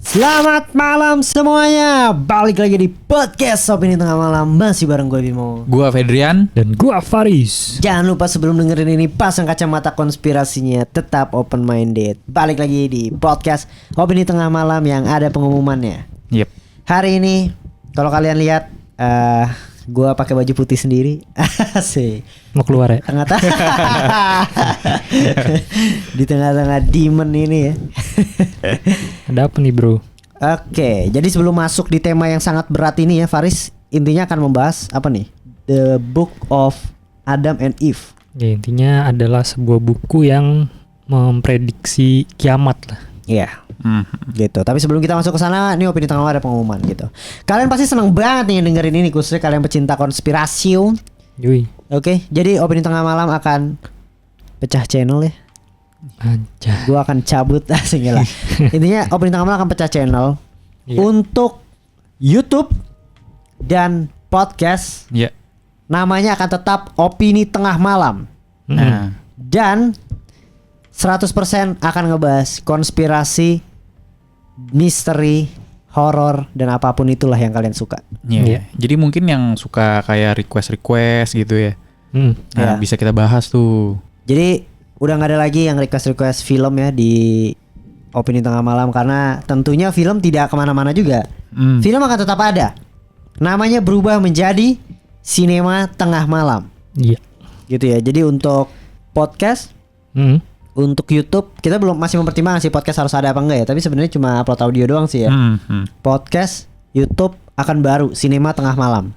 Selamat malam semuanya. Balik lagi di podcast Opini Tengah Malam. Masih bareng gue Bimo, Gua Fedrian. Dan gua Faris. Jangan lupa sebelum dengerin ini pasang kacamata konspirasinya. Tetap open minded. Balik lagi di podcast Opini Tengah Malam yang ada pengumumannya. Yep. Hari ini kalau kalian lihat gua pakai baju putih sendiri. Asik. Mau keluar ya? Di tengah-tengah demon ini ya. Ada apa nih bro? Oke, jadi sebelum masuk di tema yang sangat berat ini ya, Faris intinya akan membahas apa nih? The Book of Adam and Eve. Ya, intinya adalah sebuah buku yang memprediksi kiamat lah. Iya. Gitu. Tapi sebelum kita masuk ke sana, ini Opini Tengah Malam ada pengumuman gitu. Kalian pasti seneng banget nih dengerin ini, khususnya kalian pecinta konspirasi. Yui. Oke, jadi Opini Tengah Malam akan pecah channel ya. Anjay. Gua akan cabut asing lah. Intinya Opini Tengah Malam akan pecah channel untuk YouTube dan podcast. Iya. Namanya akan tetap Opini Tengah Malam. Nah, Dan 100% akan ngebahas konspirasi, misteri, horor, dan apapun itulah yang kalian suka. iya. Iya. Jadi mungkin yang suka kayak request gitu ya. Nah, Ya. bisa kita bahas tuh. Jadi udah gak ada lagi yang request film ya di Opini Tengah Malam. Karena tentunya film tidak kemana-mana juga. Film akan tetap ada. Namanya berubah menjadi Sinema Tengah Malam. Iya. Gitu ya. Jadi untuk podcast, untuk YouTube kita belum masih mempertimbangkan sih podcast harus ada apa enggak ya. Tapi sebenarnya cuma upload audio doang sih ya. Podcast, YouTube akan baru Sinema Tengah Malam.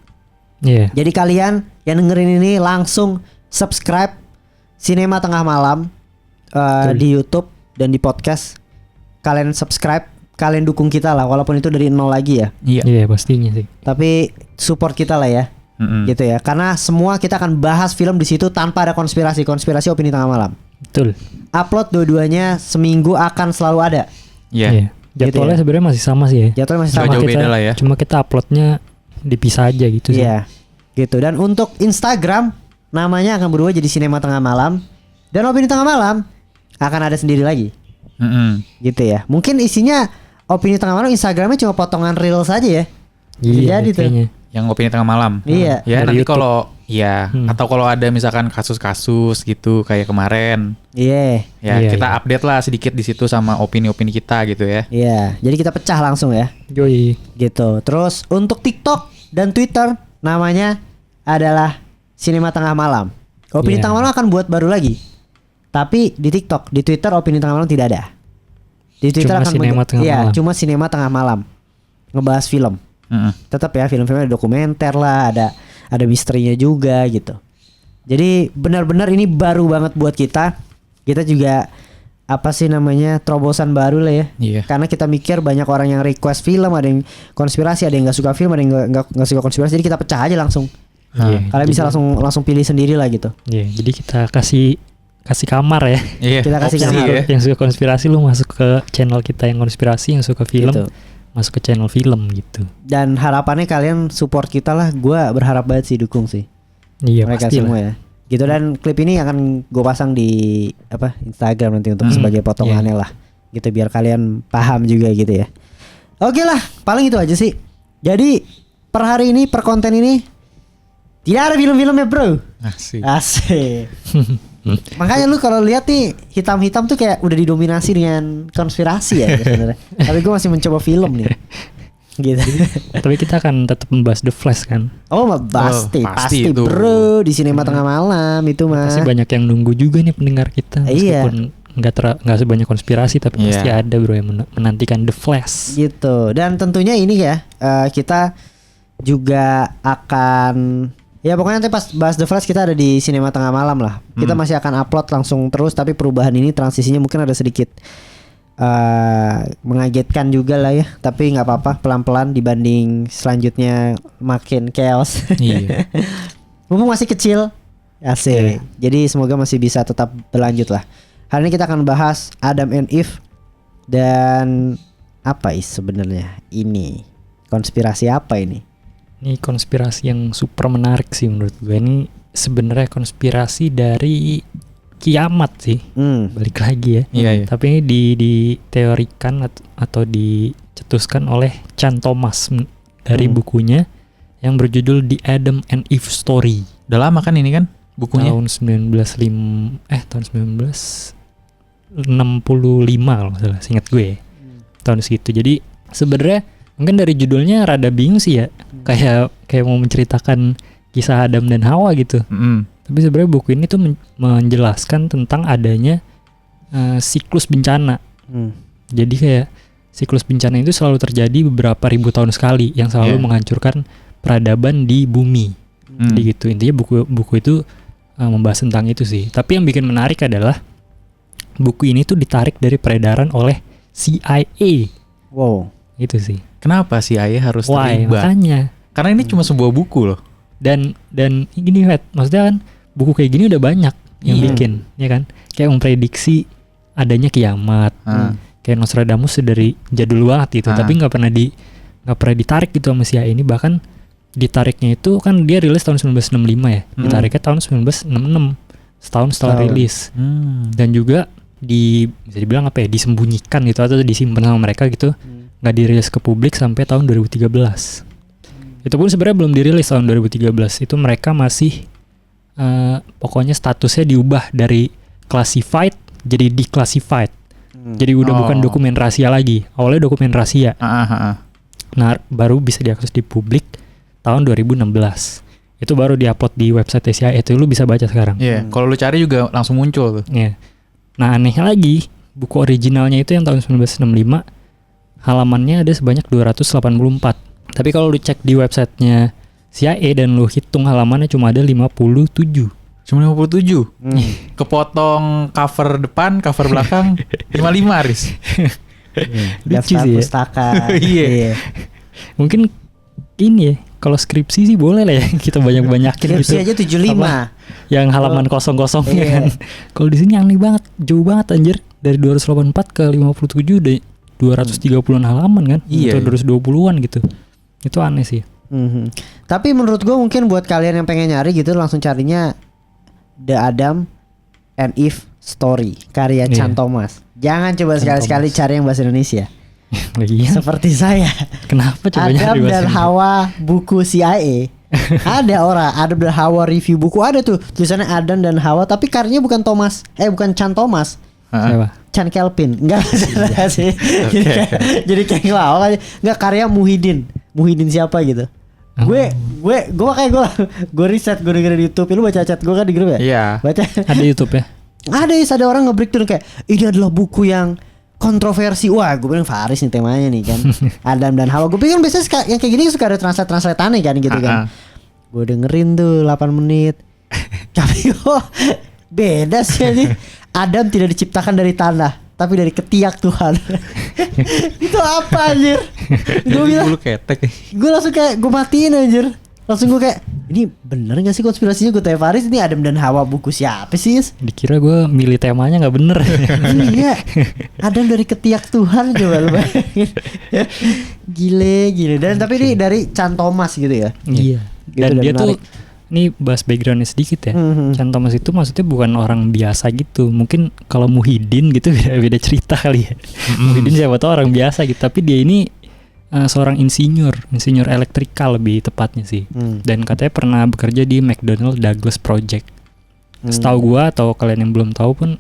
Iya. Jadi kalian yang dengerin ini langsung subscribe Sinema Tengah Malam di YouTube dan di podcast. Kalian subscribe, kalian dukung kita lah walaupun itu dari nol lagi ya. Iya. Iya pastinya sih. Tapi support kita lah ya. Gitu ya. Karena semua kita akan bahas film di situ tanpa ada konspirasi Opini Tengah Malam. Betul. Upload dua-duanya seminggu akan selalu ada. Iya. Jadwalnya Gitu ya. sebenarnya masih sama sih ya. Jatuhnya masih Nggak sama. jauh beda lah ya. Cuma kita uploadnya dipisah aja gitu sih. Iya. Gitu. Dan untuk Instagram namanya akan berubah jadi Sinema Tengah Malam. Dan Opini Tengah Malam akan ada sendiri lagi. Gitu ya. Mungkin isinya Opini Tengah Malam Instagramnya cuma potongan reels saja ya. Iya. Jadi tuh. Kayaknya. Yang Opini Tengah Malam. Iya. Ya Dari nanti YouTube. kalau atau kalau ada misalkan kasus-kasus gitu kayak kemarin, Iya. ya Iya, kita iya. update lah sedikit di situ sama opini-opini kita gitu ya. Iya. Jadi kita pecah langsung ya. Yoi. Gitu. Terus untuk TikTok dan Twitter namanya adalah Sinema Tengah Malam. Opini Iya. Tengah Malam akan buat baru lagi. Tapi di TikTok, di Twitter Opini Tengah Malam tidak ada. Di Twitter Cuma akan Sinema Tengah iya, Malam. cuma Sinema Tengah Malam. Ngebahas film. Tetap ya film-filmnya ada dokumenter lah, ada misterinya juga gitu. Jadi benar-benar ini baru banget buat kita. Kita juga apa sih namanya terobosan baru lah ya. Iya. Karena kita mikir banyak orang yang request film, ada yang konspirasi, ada yang nggak suka film, ada yang nggak suka konspirasi. Jadi kita pecah aja langsung. Iya. Kalian bisa langsung pilih sendiri lah gitu. Iya. Jadi kita kasih kamar ya. Iya. Kita kasih opsi kamar. ya. Yang suka konspirasi lu masuk ke channel kita yang konspirasi, yang suka film Gitu. masuk ke channel film gitu. Dan harapannya kalian support kita lah. Gua berharap banget sih dukung sih Iya mereka pasti semua lah. ya. Gitu, dan klip ini akan gue pasang di Instagram nanti untuk sebagai potongannya lah. Gitu biar kalian paham juga gitu ya. Oke lah, paling itu aja sih. Jadi per hari ini, per konten ini tidak ada film-filmnya bro. Asik. Asik. Makanya lu kalau lihat nih hitam-hitam tuh kayak udah didominasi dengan konspirasi ya sebenarnya. Tapi gue masih mencoba film nih. Gitu. Tapi kita akan tetap membahas The Flash kan. Oh, pasti pasti itu. bro di Sinema Tengah Malam itu mah. Pasti banyak yang nunggu juga nih pendengar kita. Iya. Meskipun nggak sebanyak konspirasi, tapi Iya. pasti ada bro yang menantikan The Flash. Gitu. Dan tentunya ini ya kita juga akan ya pokoknya nanti pas bahas The Flash kita ada di Sinema Tengah Malam lah. Kita masih akan upload langsung terus, tapi perubahan ini transisinya mungkin ada sedikit mengagetkan juga lah ya. Tapi nggak apa-apa, pelan-pelan dibanding selanjutnya makin chaos. Iya. Mumpung masih kecil. Asik. Jadi semoga masih bisa tetap berlanjut lah. Hari ini kita akan bahas Adam and Eve. Dan apa sebenarnya ini? Konspirasi apa ini? Ini konspirasi yang super menarik sih menurut gue. Ini sebenarnya konspirasi dari kiamat sih. Balik lagi ya. Iya, iya. Tapi ini diteorikan atau dicetuskan oleh Chan Thomas dari bukunya yang berjudul The Adam and Eve Story. Udah lama kan ini kan bukunya? Tahun 1965 kalau nggak salah, seingat gue. Tahun segitu. Jadi sebenarnya mungkin dari judulnya rada bingung sih ya. Kayak mau menceritakan kisah Adam dan Hawa gitu. Tapi sebenarnya buku ini tuh menjelaskan tentang adanya siklus bencana. Jadi kayak siklus bencana itu selalu terjadi beberapa ribu tahun sekali yang selalu menghancurkan peradaban di bumi. Jadi gitu. Intinya buku itu membahas tentang itu sih. Tapi yang bikin menarik adalah buku ini tuh ditarik dari peredaran oleh CIA. Wow. Gitu sih. Kenapa CIA harus Why? terlibat? Makanya. Karena ini cuma sebuah buku loh. Dan gini, maksudnya kan buku kayak gini udah banyak yang bikin, ya kan? Kayak memprediksi adanya kiamat. Kayak Nostradamus dari jadul banget gitu, tapi nggak pernah ditarik gitu sama CIA ini. Bahkan ditariknya itu kan dia rilis tahun 1965 ya, ditariknya tahun 1966, setahun setelah rilis. Dan juga bisa dibilang apa ya, disembunyikan gitu atau disimpan sama mereka gitu, nggak dirilis ke publik sampai tahun 2013. Itu pun sebenarnya belum dirilis tahun 2013. Itu mereka masih pokoknya statusnya diubah dari classified jadi declassified. Jadi udah bukan dokumen rahasia lagi. Awalnya dokumen rahasia. Nah, baru bisa diakses di publik tahun 2016. Itu baru diupload di website CIA. Itu lu bisa baca sekarang. Iya, kalau lu cari juga langsung muncul tuh. Iya. Nah, anehnya lagi, buku originalnya itu yang tahun 1965 halamannya ada sebanyak 284. Tapi kalau lu cek di websitenya CIA dan lu hitung halamannya cuma ada 57. Cuma 57. Kepotong cover depan, cover belakang 55, Aris. Lucu Daftar sih ya. pustaka. Iya. Mungkin ini ya, kalau skripsi sih boleh lah ya kita banyak-banyakin Skripsi gitu. aja 75. Yang halaman kosong-kosong Iya. kan. Kalau di sini aneh banget, jauh banget anjir. Dari 284 ke 57 udah 230-an halaman kan. Iya. Atau 220-an gitu. Itu aneh sih. Tapi menurut gue mungkin buat kalian yang pengen nyari gitu langsung carinya The Adam and Eve Story karya Iya. Chan Thomas. Jangan coba Chan sekali-sekali Thomas. cari yang bahasa Indonesia. Lagi Seperti saya. kenapa coba Adam nyari dan bahasa Hawa buku CIA. Ada orang Adam dan Hawa review buku, ada tuh tulisannya Adam dan Hawa tapi karyanya bukan bukan Chan Thomas. Siapa? Chan Kelvin. Enggak salah sih. Jadi kayak ngelawak aja. Enggak, karya Muhyiddin. Muhyiddin siapa gitu. Gue riset, gue denger di YouTube. Lu baca chat gue kan di grup ya? Iya. Baca. Ada YouTube ya? Ada orang nge-breakdown kayak ini adalah buku yang kontroversi. Wah, gue bilang Faris nih temanya nih kan. Adam dan Hawa. Gue pikir kan biasanya yang kayak gini suka ada translate aneh kan gitu kan. Gue dengerin tuh 8 menit. Tapi kok beda sih ini. Adam tidak diciptakan dari tanah, tapi dari ketiak Tuhan. Itu apa anjir? Gue bilang Bulu ketek. gue langsung kayak gue matiin anjir. Langsung gue kayak ini bener gak sih konspirasinya? Gue tanya Faris, ini Adam dan Hawa buku siapa sih? Dikira gue milih temanya nggak bener. Iya, Adam dari ketiak Tuhan, coba lu bayangin. Gile. Dan tapi ini dari Chan Thomas gitu ya. Iya. Gitu, Dan dia menarik. tuh, ini bahas backgroundnya sedikit ya. Chan Thomas itu maksudnya bukan orang biasa gitu. Mungkin kalau Muhyiddin gitu beda cerita kali ya. Muhyiddin siapa tahu orang biasa gitu. Tapi dia ini seorang insinyur elektrikal lebih tepatnya sih. Dan katanya pernah bekerja di McDonnell Douglas Project. Setahu gua atau kalian yang belum tahu pun,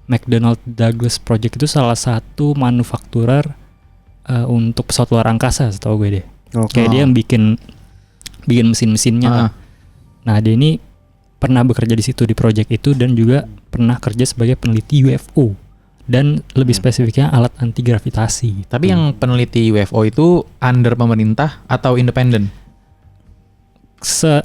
McDonnell Douglas Project itu salah satu manufakturer untuk pesawat luar angkasa, setahu gue deh. Kayak dia yang bikin mesin-mesinnya lah. Nah, dia ini pernah bekerja di situ di project itu dan juga pernah kerja sebagai peneliti UFO dan lebih spesifiknya alat anti gravitasi. Tapi yang peneliti UFO itu under pemerintah atau independen?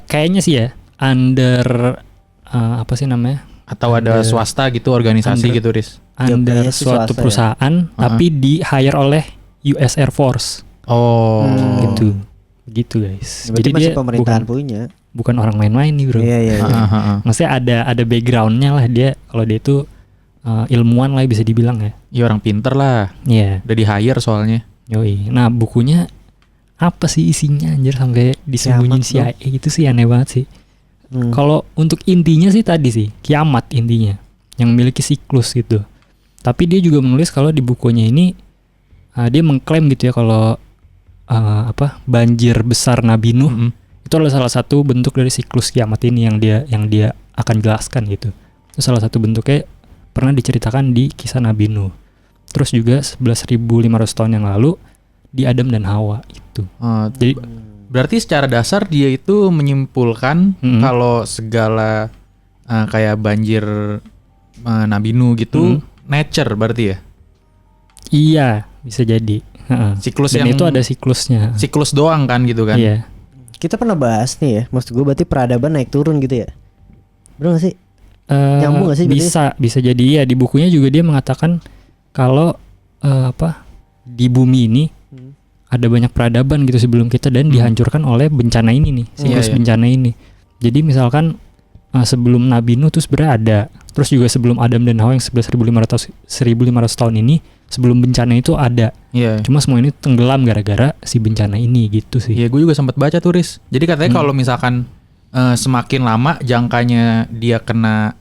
Kayaknya sih ya under apa sih namanya? Atau ada swasta gitu, organisasi under- gitu, Riz? Under Kayaknya sih suatu swasta ya. perusahaan tapi di hire oleh US Air Force Oh. gitu guys. Berarti Jadi masih dia pemerintahan punya. bukan orang main-main nih bro. Iya. Maksudnya ada backgroundnya lah dia. Kalau dia itu ilmuwan lah bisa dibilang ya. Ya orang pinter lah. Iya. Udah di hire soalnya. Yoi. Nah bukunya apa sih isinya anjir sampai disembunyiin Kiamat, CIA gitu sih aneh banget sih. Kalau untuk intinya sih tadi sih kiamat intinya yang memiliki siklus gitu. Tapi dia juga menulis kalau di bukunya ini dia mengklaim gitu ya kalau banjir besar Nabi Nuh itu adalah salah satu bentuk dari siklus kiamat ini yang dia akan jelaskan gitu. Itu salah satu bentuknya pernah diceritakan di kisah Nabi Nuh. Terus juga 11.500 tahun yang lalu di Adam dan Hawa itu. Jadi berarti secara dasar dia itu menyimpulkan kalau segala kayak banjir Nabi Nuh gitu nature berarti ya? Iya, bisa jadi. Siklus dan yang itu ada siklusnya. Siklus doang kan gitu kan? Iya. Kita pernah bahas nih ya, maksud gue berarti peradaban naik turun gitu ya? Bener gak sih? Nyambung gak sih? Bisa jadi ya. Di bukunya juga dia mengatakan kalau di bumi ini ada banyak peradaban gitu sebelum kita dan dihancurkan oleh bencana ini nih, siklus bencana ini. Jadi misalkan sebelum Nabi Nuh tuh sebenarnya ada. Terus juga sebelum Adam dan Hawa yang 11.500 tahun ini, sebelum bencana itu ada. Iya. Cuma semua ini tenggelam gara-gara si bencana ini gitu sih. Iya, gue juga sempat baca tuh, Riz. Jadi katanya kalau misalkan semakin lama jangkanya dia kena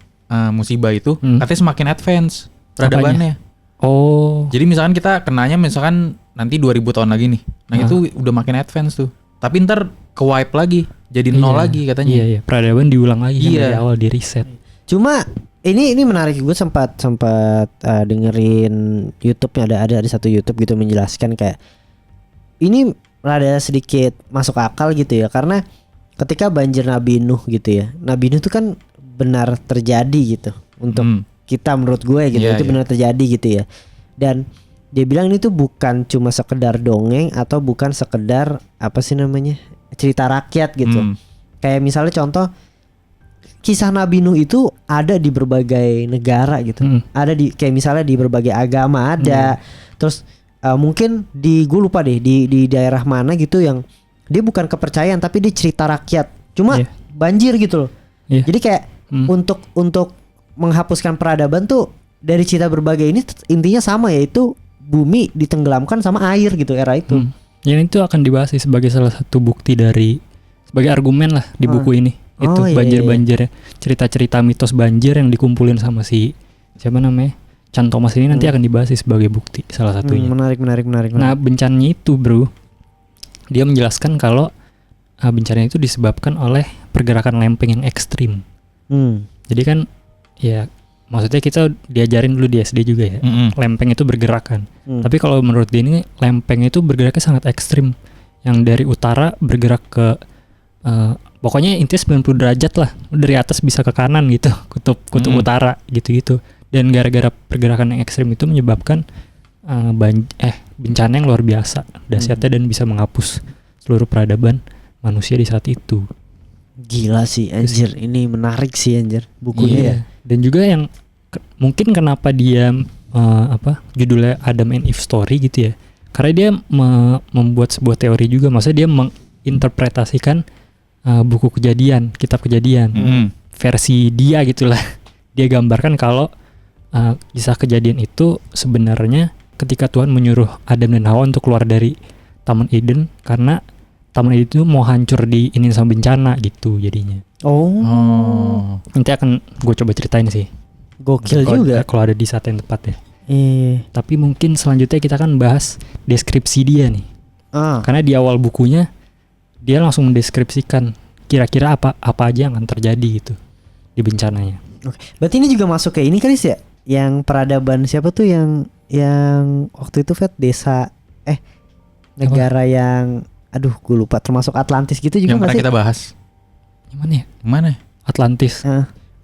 musibah itu, katanya semakin advance peradabannya. Oh. Jadi misalkan kita kenanya misalkan nanti 2000 tahun lagi nih. Nah itu udah makin advance tuh. Tapi ntar ke wipe lagi, jadi nol lagi katanya. Iya, peradaban diulang lagi kan dari awal, di reset. Cuma ini menarik, gue sempat dengerin YouTube-nya, ada satu YouTube gitu menjelaskan kayak ini rada sedikit masuk akal gitu ya, karena ketika banjir Nabi Nuh gitu ya, Nabi Nuh itu kan benar terjadi gitu untuk kita menurut gue gitu, itu benar terjadi gitu ya. Dan dia bilang ini tuh bukan cuma sekedar dongeng atau bukan sekedar apa sih namanya, cerita rakyat gitu. Kayak misalnya contoh kisah Nabi Nuh itu ada di berbagai negara gitu. Ada di kayak misalnya di berbagai agama ada. Terus mungkin gue lupa deh di daerah mana gitu yang dia bukan kepercayaan tapi dia cerita rakyat. Cuma banjir gitu loh. Jadi kayak untuk menghapuskan peradaban tuh dari cerita berbagai ini intinya sama, yaitu bumi ditenggelamkan sama air gitu era itu. Yang itu akan dibahas sebagai salah satu bukti sebagai argumen lah di buku ini. Itu banjir-banjir, cerita-cerita mitos banjir yang dikumpulin sama siapa namanya, Chan Thomas ini nanti akan dibahas sebagai bukti salah satunya. Menarik. Nah bencananya itu bro, dia menjelaskan kalau bencana itu disebabkan oleh pergerakan lempeng yang ekstrim. Jadi kan ya maksudnya kita diajarin dulu di SD juga ya, lempeng itu bergerak kan. Tapi kalau menurut dia ini lempeng itu bergeraknya sangat ekstrim, yang dari utara bergerak ke pokoknya intinya 90 derajat lah, dari atas bisa ke kanan gitu, kutub utara gitu-gitu. Dan gara-gara pergerakan yang ekstrim itu menyebabkan bencana yang luar biasa dahsyatnya dan bisa menghapus seluruh peradaban manusia di saat itu. Gila sih anjir, ini menarik sih anjir bukunya ya. Dan juga yang mungkin kenapa dia judulnya Adam and Eve Story gitu ya, karena dia membuat sebuah teori juga, maksudnya dia menginterpretasikan buku kejadian, kitab kejadian, versi dia gitulah. Dia gambarkan kalau kisah kejadian itu sebenarnya ketika Tuhan menyuruh Adam dan Hawa untuk keluar dari Taman Eden karena Taman Eden itu mau hancur ini sama bencana gitu jadinya. Nanti akan gue coba ceritain sih. Gokil juga kalau ada di saat yang tepat ya. Tapi mungkin selanjutnya kita akan bahas deskripsi dia nih. Karena di awal bukunya dia langsung mendeskripsikan kira-kira apa aja yang akan terjadi gitu di bencananya. Oke. Berarti ini juga masuk ke ini kan ya, yang peradaban siapa tuh yang waktu itu desa negara yang gue lupa, termasuk Atlantis gitu juga. Yang pernah kita bahas. Yang mana ya? Atlantis.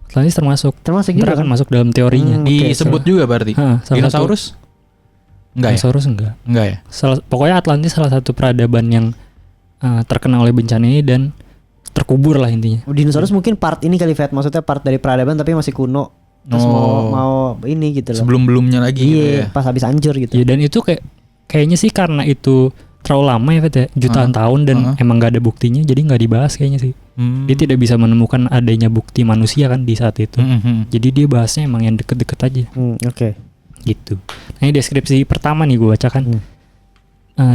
Atlantis termasuk juga kan masuk dalam teorinya. Disebut juga berarti. Dinosaurus? Enggak ya? Dinosaurus enggak ya? Pokoknya Atlantis salah satu peradaban yang terkena oleh bencana ini dan terkubur lah intinya. Dinosaurus mungkin part ini kali, maksudnya part dari peradaban tapi masih kuno. Terus mau ini gitu loh. Sebelum-belumnya lagi gitu ya. Pas habis hancur gitu. Iya, dan itu kayaknya sih karena itu terlalu lama ya jutaan tahun dan emang gak ada buktinya, jadi gak dibahas kayaknya sih. Dia tidak bisa menemukan adanya bukti manusia kan di saat itu. Jadi dia bahasnya emang yang deket-deket aja. Oke. Gitu. Nah ini deskripsi pertama nih gue bacakan.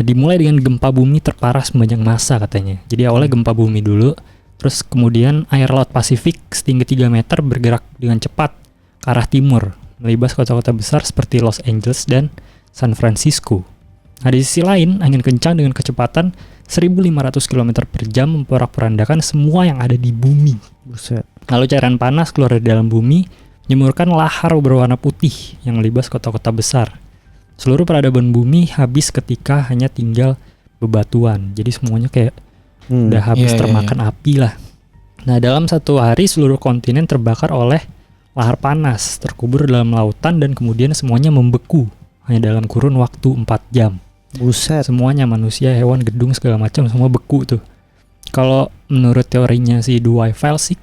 Dimulai dengan gempa bumi terparah sepanjang masa katanya. Jadi awalnya gempa bumi dulu, terus kemudian air laut Pasifik setinggi 3 meter bergerak dengan cepat ke arah timur, melibas kota-kota besar seperti Los Angeles dan San Francisco. Nah di sisi lain, angin kencang dengan kecepatan 1.500 km per jam memporak-porandakan semua yang ada di bumi. Buset. Lalu cairan panas keluar dari dalam bumi, menyemburkan lahar berwarna putih yang melibas kota-kota besar. Seluruh peradaban bumi habis ketika hanya tinggal bebatuan. Jadi semuanya kayak udah habis termakan api lah. Nah dalam satu hari seluruh kontinen terbakar oleh lahar panas, terkubur dalam lautan dan kemudian semuanya membeku hanya dalam kurun waktu 4 jam. Buset. Semuanya, manusia, hewan, gedung segala macam semua beku tuh. Kalau menurut teorinya si Dwight Felsik,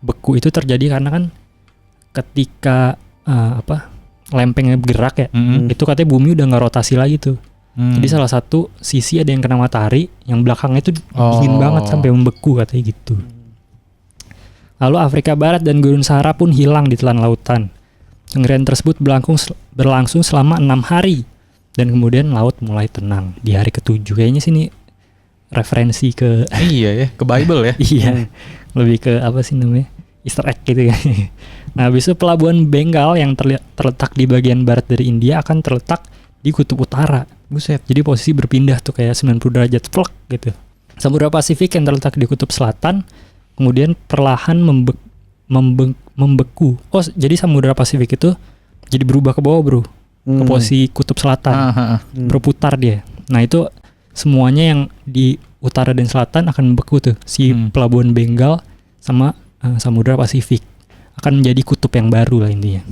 beku itu terjadi karena kan ketika lempengnya bergerak ya, itu katanya bumi udah nggak rotasi lagi tuh. Jadi salah satu sisi ada yang kena matahari, yang belakangnya itu dingin banget sampai membeku katanya gitu. Lalu Afrika Barat dan Gurun Sahara pun hilang di telan lautan. Kengerian tersebut berlangsung selama 6 hari. Dan kemudian laut mulai tenang di hari ke-7. Kayaknya sini referensi ke iya ya, ke Bible ya. iya. Lebih ke apa sih namanya? Easter egg gitu ya. Nah, habis itu pelabuhan Bengal yang terletak di bagian barat dari India akan terletak di kutub utara. Buset. Jadi posisi berpindah tuh kayak 90 derajat plek gitu. Samudra Pasifik yang terletak di kutub selatan kemudian perlahan membeku. Oh, jadi Samudra Pasifik itu jadi berubah ke bawah, Bro. Ke posisi kutub selatan. Berputar dia. Nah, itu semuanya yang di utara dan selatan akan membeku tuh. Si pelabuhan Bengal sama Samudra Pasifik akan menjadi kutub yang baru lah intinya.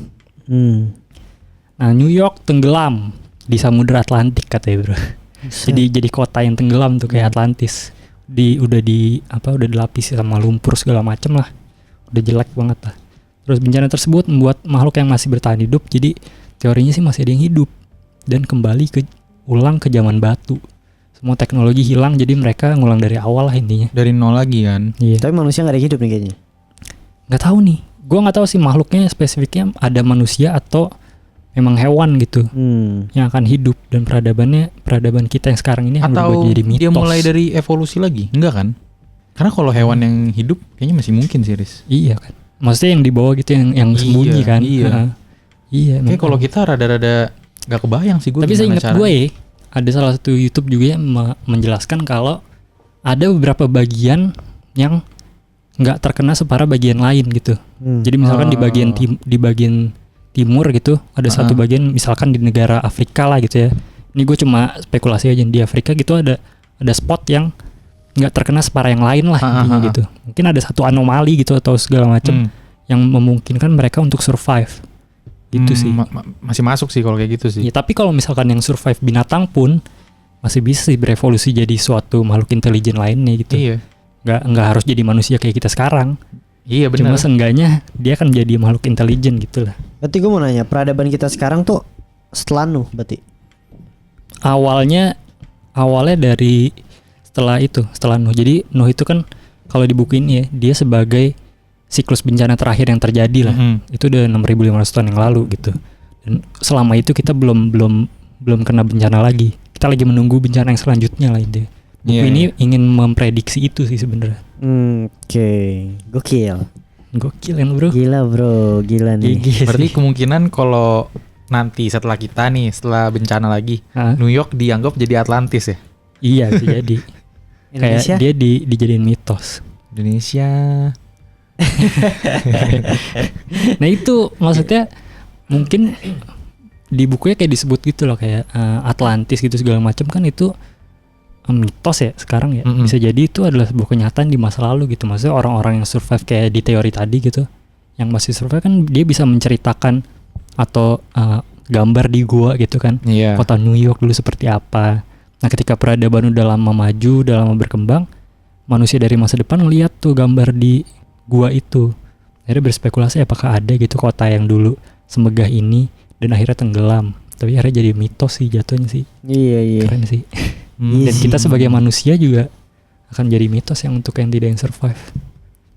Nah, New York tenggelam di Samudra Atlantik katanya, Bro. Jadi kota yang tenggelam tuh kayak Atlantis. Udah dilapisi sama lumpur segala macem lah. Udah jelek banget lah. Terus bencana tersebut membuat makhluk yang masih bertahan hidup, jadi teorinya sih masih ada yang hidup dan kembali ulang ke zaman batu. Semua teknologi hilang, jadi mereka ngulang dari awal lah intinya. Dari nol lagi kan. Iya. Tapi manusia nggak ada hidup nih kayaknya. Nggak tahu nih. Gue nggak tahu sih makhluknya spesifiknya ada manusia atau memang hewan gitu yang akan hidup, dan peradaban kita yang sekarang ini akan berubah jadi mitos. Dia mulai dari evolusi lagi? Enggak kan? Karena kalau hewan yang hidup kayaknya masih mungkin sih, Riz. Iya kan. Maksudnya yang di bawah gitu yang sembunyi kan. Iya. Iya. Kayak kalau kita rada-rada nggak kebayang sih gue. Tapi saya ingat gue ya, ada salah satu YouTube juga yang menjelaskan kalau ada beberapa bagian yang nggak terkena separah bagian lain gitu. Jadi misalkan di bagian timur gitu ada satu bagian, misalkan di negara Afrika lah gitu ya. Ini gue cuma spekulasi aja, di Afrika gitu ada spot yang nggak terkena separah yang lain lah intinya gitu. Mungkin ada satu anomali gitu atau segala macam yang memungkinkan mereka untuk survive. Gitu sih. Masih masuk sih kalau kayak gitu sih. Ya, tapi kalau misalkan yang survive binatang pun masih bisa sih berevolusi jadi suatu makhluk intelijen lainnya gitu. Iya. Nggak harus jadi manusia kayak kita sekarang. Iya benar. Cuma seenggaknya dia akan jadi makhluk intelijen gitu lah. Berarti gue mau nanya, peradaban kita sekarang tuh setelah Nuh berarti? Awalnya dari setelah Nuh. Jadi Nuh itu kan kalau di buku ini ya, dia sebagai siklus bencana terakhir yang terjadi lah. Itu udah 6.500 tahun yang lalu gitu. Dan selama itu kita belum kena bencana lagi. Kita lagi menunggu bencana yang selanjutnya lah itu. Buku ini ingin memprediksi itu sih sebenarnya. Oke. Gokil kan, Bro? Gila bro, gila nih. Berarti kemungkinan kalau nanti setelah kita nih, setelah bencana lagi, New York dianggap jadi Atlantis ya? Iya bisa jadi. Indonesia? Kayak dia dijadiin mitos. Indonesia. Nah itu maksudnya mungkin di bukunya kayak disebut gitu loh, kayak Atlantis gitu segala macam kan itu mitos ya sekarang ya. Bisa jadi itu adalah sebuah kenyataan di masa lalu gitu. Maksudnya orang-orang yang survive kayak di teori tadi gitu, yang masih survive kan dia bisa menceritakan atau gambar di gua gitu kan. Kota New York dulu seperti apa. Nah ketika peradaban udah lama maju, udah lama berkembang, manusia dari masa depan ngeliat tuh gambar di gua itu. Akhirnya berspekulasi apakah ada gitu kota yang dulu semegah ini dan akhirnya tenggelam. Tapi akhirnya jadi mitos sih jatuhnya sih. Iya. Keren sih. Dan kita sebagai manusia juga akan jadi mitos yang untuk yang tidak yang survive.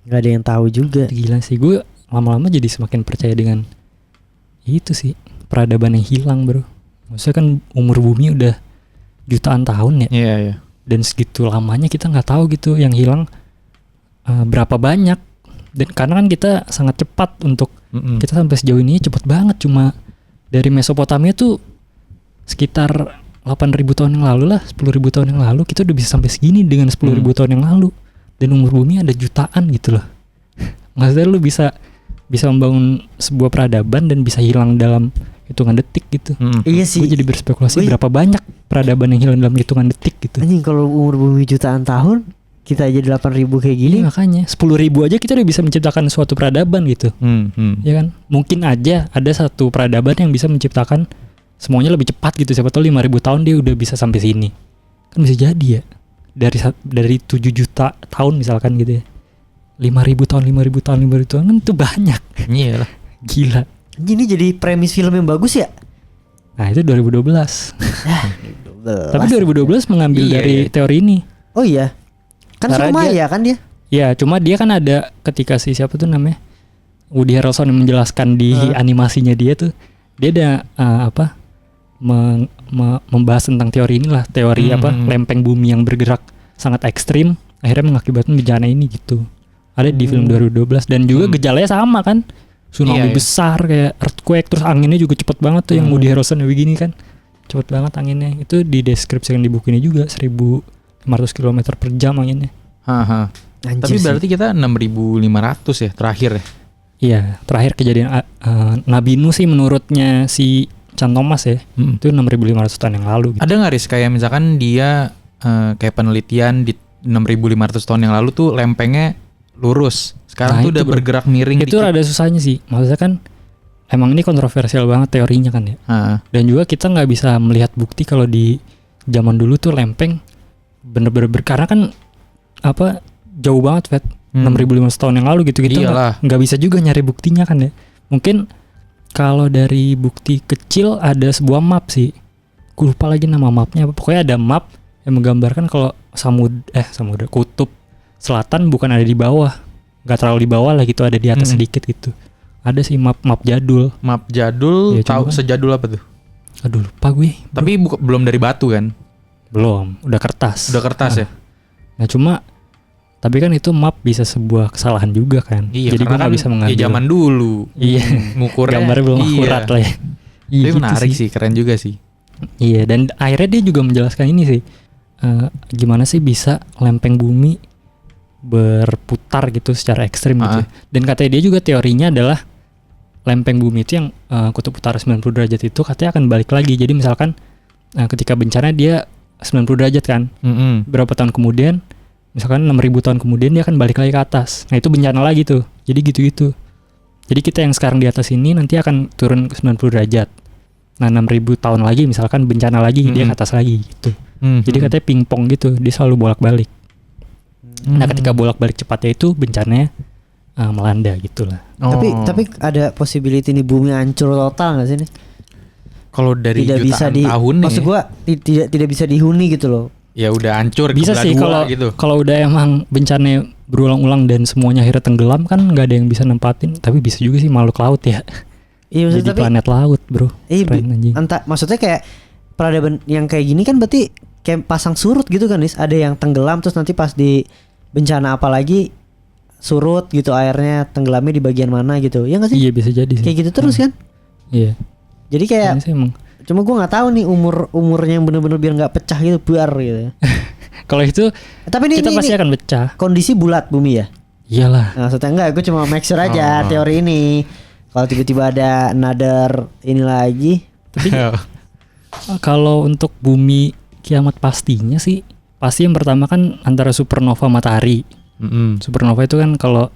Gak ada yang tahu juga. Gila sih, gue lama-lama jadi semakin percaya dengan itu sih, peradaban yang hilang, Bro. Maksudnya kan umur bumi udah jutaan tahun ya. Iya. Dan segitu lamanya kita nggak tahu gitu yang hilang berapa banyak. Dan karena kan kita sangat cepat untuk kita sampai sejauh ini cepat banget. Cuma dari Mesopotamia tuh sekitar 8.000 tahun yang lalu lah, 10.000 tahun yang lalu kita udah bisa sampai segini dengan 10.000 tahun yang lalu. Dan umur bumi ada jutaan gitu loh. Maksudnya lu bisa membangun sebuah peradaban dan bisa hilang dalam hitungan detik gitu. Iya sih. Gue jadi berspekulasi berapa banyak peradaban yang hilang dalam hitungan detik gitu. Anjing kalau umur bumi jutaan tahun, kita aja 8.000 kayak gini. Iya, makanya 10.000 aja kita udah bisa menciptakan suatu peradaban gitu. Ya kan? Mungkin aja ada satu peradaban yang bisa menciptakan semuanya lebih cepat gitu. Siapa tahu 5.000 tahun dia udah bisa sampai sini. Kan bisa jadi ya. Dari 7 juta tahun misalkan gitu ya. 5.000 tahun kan itu banyak. Iya lah. Gila. Ini jadi premis film yang bagus ya. Nah, itu 2012. Tapi 2012 mengambil dari teori ini. Oh iya. Kan Karena sama dia- ya kan dia. Ya, cuma dia kan ada ketika siapa tuh namanya? Woody Harrelson yang menjelaskan di animasinya dia tuh. Dia ada membahas tentang teori inilah, teori lempeng bumi yang bergerak sangat ekstrim akhirnya mengakibatkan bencana ini gitu. Ada di film 2012 dan juga gejalanya sama kan. Tsunami besar kayak earthquake, terus anginnya juga cepet banget tuh yang Woody Harrelson begini kan. Cepet banget anginnya. Itu dideskripsikan di buku ini juga 1.500 km per jam anginnya. Tapi berarti kita 6.500 ya terakhir ya. Iya, terakhir kejadian Nabi Nuh sih menurutnya si Chan Thomas ya. Itu 6.500 tahun yang lalu gitu. Ada nggak Riz kayak misalkan dia kayak penelitian di 6.500 tahun yang lalu tuh lempengnya lurus. Sekarang tuh udah bergerak miring itu dikit. ada susahnya sih. Maksudnya kan emang ini kontroversial banget teorinya kan ya. Dan juga kita nggak bisa melihat bukti kalau di zaman dulu tuh lempeng bener-bener karena kan jauh banget Fat. 6.500 tahun yang lalu gitu kita nggak bisa juga nyari buktinya kan ya. Mungkin kalau dari bukti kecil ada sebuah map sih. Gue lupa lagi nama mapnya apa. Pokoknya ada map yang menggambarkan kalau samudra kutub selatan bukan ada di bawah. Gak terlalu di bawah lah gitu, ada di atas sedikit gitu. Ada sih map jadul. Map jadul, Ya, tahu cuma- sejadul apa tuh? Aduh lupa gue. Tapi belum dari batu kan? Belum, udah kertas. Udah kertas ya? Nah cuma tapi kan itu map bisa sebuah kesalahan juga kan. Iya, Jadi gue karena gak bisa mengambil. ya zaman dulu. Iya. Ngukurnya. Gambarnya belum akurat lah ya. Tapi gitu menarik sih, keren juga sih. Iya, dan akhirnya dia juga menjelaskan ini sih. Gimana sih bisa lempeng bumi berputar gitu secara ekstrim gitu. Dan katanya dia juga teorinya adalah lempeng bumi itu yang kutub utara 90 derajat itu katanya akan balik lagi. Jadi misalkan ketika bencana dia 90 derajat kan. Berapa tahun kemudian, misalkan 6.000 tahun kemudian dia akan balik lagi ke atas. Nah itu bencana lagi tuh. Jadi gitu-gitu. Jadi kita yang sekarang di atas ini nanti akan turun ke 90 derajat. Nah 6.000 tahun lagi misalkan bencana lagi dia ke atas lagi gitu. Jadi katanya pingpong gitu, dia selalu bolak-balik. Nah ketika bolak-balik cepatnya itu bencananya melanda gitulah. Tapi ada possibility nih bumi hancur total nggak sih nih? Kalau dari Tidak bisa jutaan tahun nih, maksud gua tidak bisa dihuni gitu loh. ya udah hancur Bisa kebelah sih dua gitu. kalau udah emang bencananya berulang-ulang dan semuanya akhirnya tenggelam kan nggak ada yang bisa nempatin. Tapi bisa juga sih makhluk laut ya. Iya Jadi maksudnya tapi planet laut bro. Keren anjing. maksudnya kayak peradaban yang kayak gini kan berarti kayak pasang surut gitu kan Nis. Ada yang tenggelam terus nanti pas di bencana apa lagi surut gitu airnya tenggelamnya di bagian mana gitu. Ya nggak sih? Iya bisa jadi sih. Kayak gitu terus kan? Iya. Jadi kayak Kayaknya sih emang. cuma gua nggak tahu nih umurnya yang bener-bener biar nggak pecah gitu buar gitu. Kalau itu Tapi ini kita pasti akan pecah. kondisi bulat bumi ya. Iyalah. Nah, maksudnya enggak, gue cuma make sure aja teori ini. Kalau tiba-tiba ada another ini lagi, Kalau untuk bumi kiamat pastinya sih pasti yang pertama kan antara supernova matahari. Supernova itu kan kalau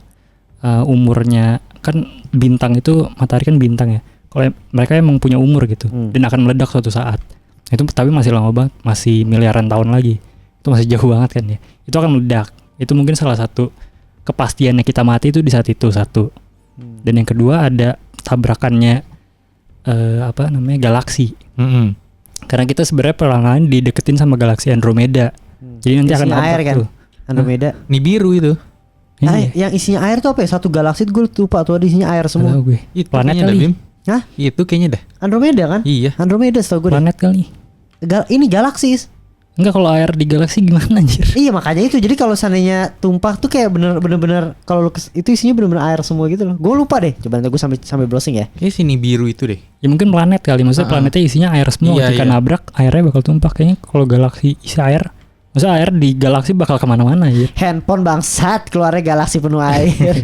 umurnya kan bintang itu matahari kan bintang ya. Kalau mereka emang punya umur gitu dan akan meledak suatu saat. Itu tapi masih lama banget, masih miliaran tahun lagi. Itu masih jauh banget kan ya. Itu akan meledak. Itu mungkin salah satu kepastiannya kita mati itu di saat itu satu. Dan yang kedua ada tabrakannya galaksi. Karena kita sebenarnya perlahan dideketin sama galaksi Andromeda. Jadi nanti akan isinya air nabrak kan, tuh. Andromeda. Nibiru itu. Yang isinya air tuh apa ya? Satu galaksi gue lupa tuh ada isinya air semua. Tahu gue. Itu Planet kayaknya dah, kali. Bim. Hah? Itu kayaknya dah. Andromeda kan? Iya. Andromeda setahu gue. Planet kali. Ini galaksi. Enggak, kalau air di galaksi gimana anjir? Iya makanya itu. Jadi kalau seandainya tumpah tuh kayak bener-bener kalau itu isinya bener-bener air semua gitu loh. Gue lupa deh. Coba nanti gue sambil browsing ya. Kayak sini biru itu deh. Ya mungkin planet kali, maksudnya planetnya isinya air semua. Iya, Ketika iya. nabrak airnya bakal tumpah. Kayaknya kalau galaksi isi air, maksudnya air di galaksi bakal kemana-mana ya. Handphone bangsat keluarnya galaksi penuh air.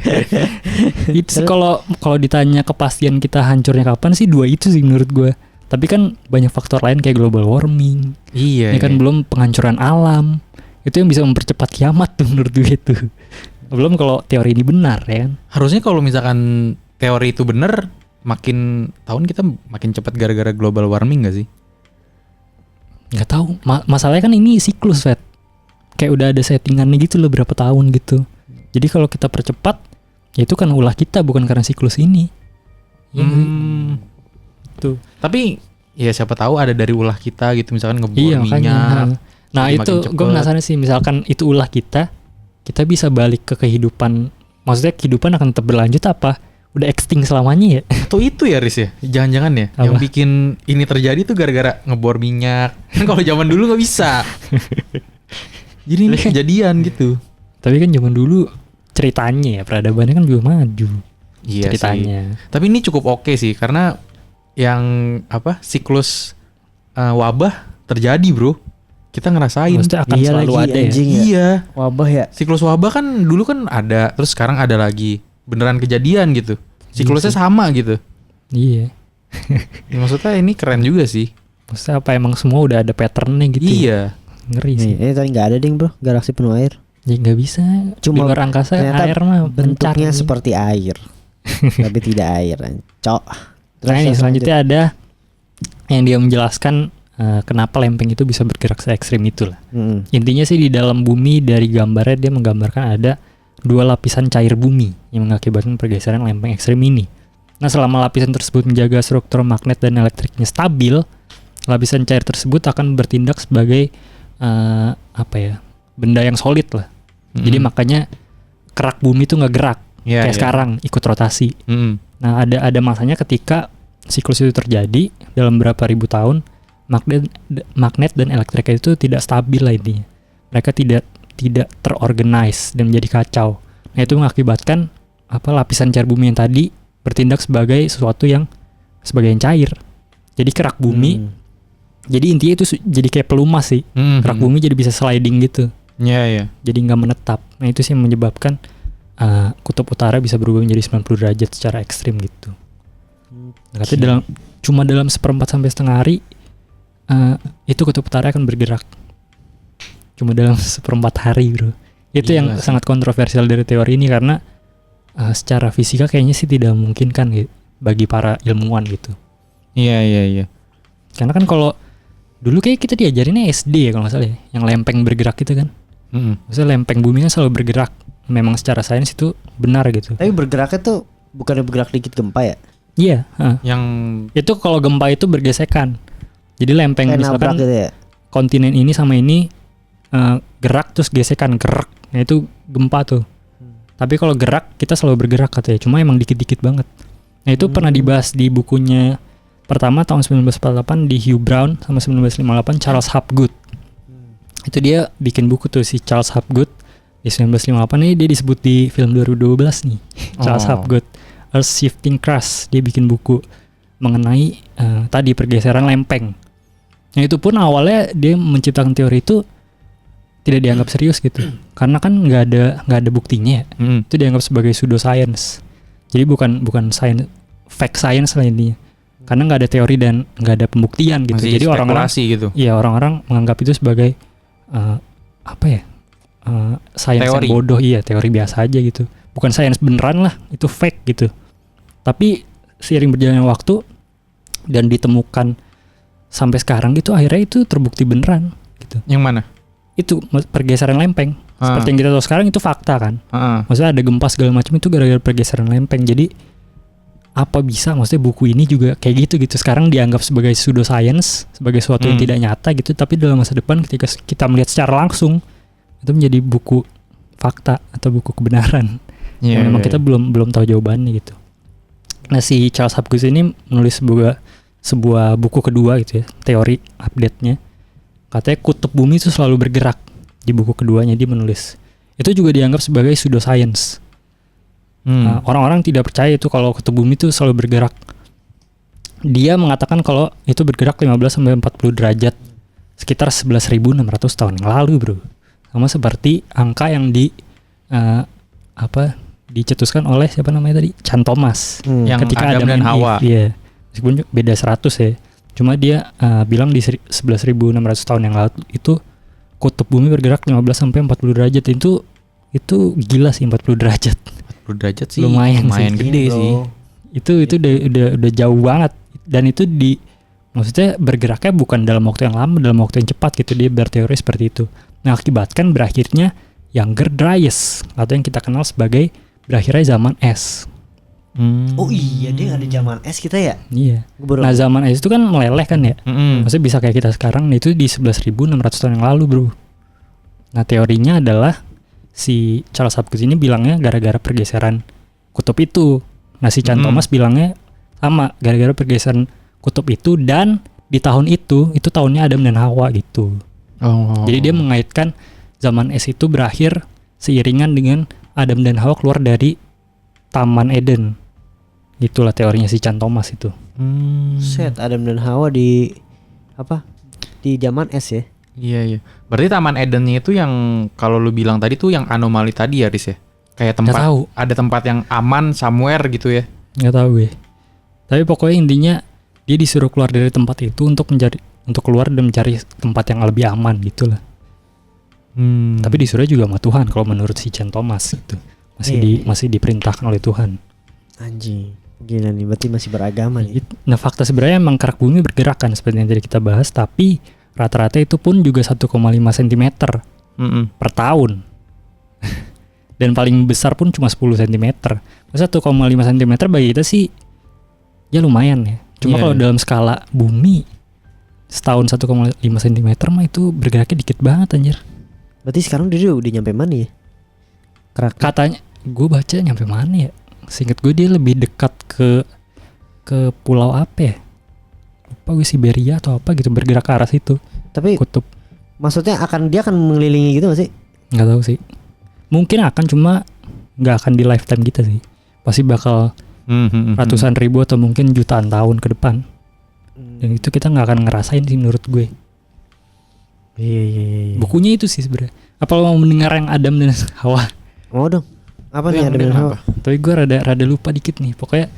Itu sih kalau ditanya kepastian kita hancurnya kapan sih, dua itu sih menurut gue. Tapi kan banyak faktor lain kayak global warming. Iya. Ini kan belum penghancuran alam. Itu yang bisa mempercepat kiamat tuh menurut gue itu. Belum kalau teori ini benar ya kan. Harusnya kalau misalkan teori itu benar, makin tahun kita makin cepat gara-gara global warming gak sih? Nggak tahu. Masalahnya kan ini siklus, Fet. Kayak udah ada settingannya gitu loh, berapa tahun gitu. Jadi kalau kita percepat, ya itu kan ulah kita, bukan karena siklus ini. Tuh. Tapi ya siapa tahu ada dari ulah kita gitu, misalkan ngebor Iya, minyak. makanya. Nah jadi itu makin gue penasaran sih, misalkan itu ulah kita bisa balik ke kehidupan. Maksudnya kehidupan akan tetap berlanjut apa? Udah extinct selamanya ya? Atau itu ya Riz ya? Jangan-jangan ya Apa? yang bikin ini terjadi tuh gara-gara ngebor minyak. Kan kalau zaman dulu nggak bisa. Jadi ini kejadian gitu. Tapi kan zaman dulu ceritanya ya, peradabannya kan belum maju. Iya ceritanya. sih. Tapi ini cukup oke sih karena yang siklus wabah terjadi bro. Kita ngerasain. Maksudnya akan Iya selalu lagi, ada ya. anjing. Iya. Wabah ya. Siklus wabah kan dulu kan ada, terus sekarang ada lagi. Beneran kejadian gitu. Siklusnya sama gitu. Iya. Ya, maksudnya ini keren juga sih. Maksudnya apa, emang semua udah ada patternnya gitu. Iya. Ngeri sih. Ini tadi nggak ada ding bro, galaksi penuh air. Ya nggak bisa. Cuma Di luar angkasa ternyata air mah bentuknya mencar. seperti air, tapi tidak air. Cok. Nah ini selanjutnya ada yang dia menjelaskan kenapa lempeng itu bisa bergerak se ekstrim itulah. Intinya sih di dalam bumi, dari gambarnya dia menggambarkan ada 2 lapisan cair bumi yang mengakibatkan pergeseran lempeng ekstrim ini. Nah selama lapisan tersebut menjaga struktur magnet dan elektriknya stabil, lapisan cair tersebut akan bertindak sebagai benda yang solid lah. Jadi makanya kerak bumi itu nggak gerak kayak sekarang ikut rotasi. Nah ada masanya ketika siklus itu terjadi dalam berapa ribu tahun, magnet dan elektrika itu tidak stabil lah intinya. Mereka tidak terorganize dan menjadi kacau. Nah itu mengakibatkan lapisan cair bumi yang tadi bertindak sebagai sesuatu yang cair. Jadi kerak bumi. Jadi intinya itu jadi kayak pelumas sih. Kerak bumi jadi bisa sliding gitu. Iya, iya. Jadi nggak menetap. Nah itu sih yang menyebabkan kutub utara bisa berubah menjadi 90 derajat secara ekstrim gitu. Nah, katanya cuma dalam 1/4 sampai setengah hari itu kutub utara akan bergerak. Cuma dalam 1/4 hari bro. Itu Gila yang sih. sangat kontroversial dari teori ini karena secara fisika kayaknya sih tidak memungkinkan gitu, bagi para ilmuwan gitu. Iya, iya, iya. Karena kan kalau dulu kayak kita diajarinnya SD ya kalau nggak salah ya, yang lempeng bergerak gitu kan. Maksudnya lempeng bumi kan selalu bergerak. Memang secara sains itu benar gitu. Tapi bergeraknya tuh bukannya bergerak dikit gempa ya? Iya. Yang Itu kalau gempa itu bergesekan. Jadi lempeng Kayak nabrak misalkan gitu ya? kontinen ini sama ini gerak terus gesekan gerak. Nah itu gempa tuh. Tapi kalau gerak kita selalu bergerak katanya. Cuma emang dikit-dikit banget. Nah itu pernah dibahas di bukunya pertama tahun 1948 di Hugh Brown sama 1958 Charles Hapgood. Itu dia bikin buku tuh si Charles Hapgood di 1958 ini dia disebut di film 2012 nih. Charles Hapgood Earth Shifting Crust, dia bikin buku mengenai tadi pergeseran lempeng. Nah itu pun awalnya dia menciptakan teori itu tidak dianggap serius gitu, karena kan nggak ada buktinya. Itu dianggap sebagai pseudoscience. Jadi bukan science, fake science lah intinya. Karena nggak ada teori dan nggak ada pembuktian gitu. masih Jadi orang-orang gitu. iya orang-orang menganggap itu sebagai science yang Teori. bodoh, iya teori biasa aja gitu. Bukan science beneran lah, itu fake gitu. Tapi seiring berjalannya waktu dan ditemukan sampai sekarang gitu, akhirnya itu terbukti beneran gitu. Yang mana? Itu pergeseran lempeng. Seperti yang kita tahu sekarang itu fakta kan. Maksudnya ada gempa segala macam itu gara-gara pergeseran lempeng. Jadi apa bisa maksudnya buku ini juga kayak gitu sekarang dianggap sebagai pseudoscience, sebagai sesuatu yang tidak nyata gitu, tapi dalam masa depan ketika kita melihat secara langsung itu menjadi buku fakta atau buku kebenaran. Yang memang kita belum tahu jawabannya gitu. Nah si Charles Hapgood ini menulis sebuah buku kedua gitu ya, teori update-nya. katanya kutub bumi itu selalu bergerak. Di buku keduanya dia menulis. Itu juga dianggap sebagai pseudoscience. Nah, orang-orang tidak percaya itu kalau kutub bumi itu selalu bergerak. Dia mengatakan kalau itu bergerak 15-40 derajat. Sekitar 11.600 tahun yang lalu, bro. Sama seperti angka yang dicetuskan oleh siapa namanya tadi? Chan Thomas. Yang Ketika Adam dan Hawa. Iya. Meskipun beda 100 ya. Cuma dia bilang di 11.600 tahun yang lalu itu kutub bumi bergerak 15-40 derajat. Itu gila sih 40 derajat. 40 derajat sih Lumayan sih. gede sih. Itu udah jauh banget. Dan itu maksudnya bergeraknya bukan dalam waktu yang lama, dalam waktu yang cepat gitu. Dia berteori seperti itu. Mengakibatkan berakhirnya Younger Dryas atau yang kita kenal sebagai berakhirnya zaman es. Oh iya, dia ada zaman es kita ya? Iya. Nah zaman es itu kan meleleh kan ya. Maksudnya bisa kayak kita sekarang, itu di 11.600 tahun yang lalu, bro. Nah teorinya adalah si Charles Hopkins ini bilangnya gara-gara pergeseran kutub itu. Nah si Chan Thomas bilangnya sama, gara-gara pergeseran kutub itu, dan di tahun itu tahunnya Adam dan Hawa gitu. Jadi dia mengaitkan zaman es itu berakhir seiringan dengan Adam dan Hawa keluar dari Taman Eden. Itulah teorinya si Chan Thomas itu. Set, Adam dan Hawa di zaman es ya? Iya. Berarti Taman Edennya itu yang kalau lu bilang tadi tuh yang anomali tadi ya, Riz ya? Kayak tempat, ada tempat yang aman somewhere gitu ya? Nggak tahu gue. Tapi pokoknya intinya dia disuruh keluar dari tempat itu untuk keluar dan mencari tempat yang lebih aman gitulah. Tapi disuruh juga sama Tuhan kalau menurut si Chan Thomas gitu. Masih diperintahkan oleh Tuhan. Anjing, gila nih, berarti masih beragama nih. Nah fakta sebenarnya emang kerak bumi bergerak kan seperti yang tadi kita bahas, tapi rata-rata itu pun juga 1,5 cm per tahun. Dan paling besar pun cuma 10 cm. 1,5 cm bagi kita sih ya lumayan ya. Cuma kalau dalam skala bumi setahun 1,5 cm mah itu bergeraknya dikit banget anjir. Berarti sekarang dia udah nyampe mana ya? Katanya gue baca nyampe mana ya? Seingat gue dia lebih dekat ke pulau apa ya? Lupa gue, Siberia atau apa gitu, bergerak ke arah situ. Tapi kutub. Maksudnya dia akan mengelilingi gitu gak sih? Nggak tahu sih. Mungkin akan, cuma nggak akan di lifetime kita sih. Pasti bakal ratusan ribu atau mungkin jutaan tahun ke depan. Dan itu kita nggak akan ngerasain sih menurut gue. Iya. Bukunya itu sih sebenarnya. Apa lo mau mendengar yang Adam dan Hawa? Mau dong. Apa nih Adam dan Hawa? Tapi gue rada lupa dikit nih. Pokoknya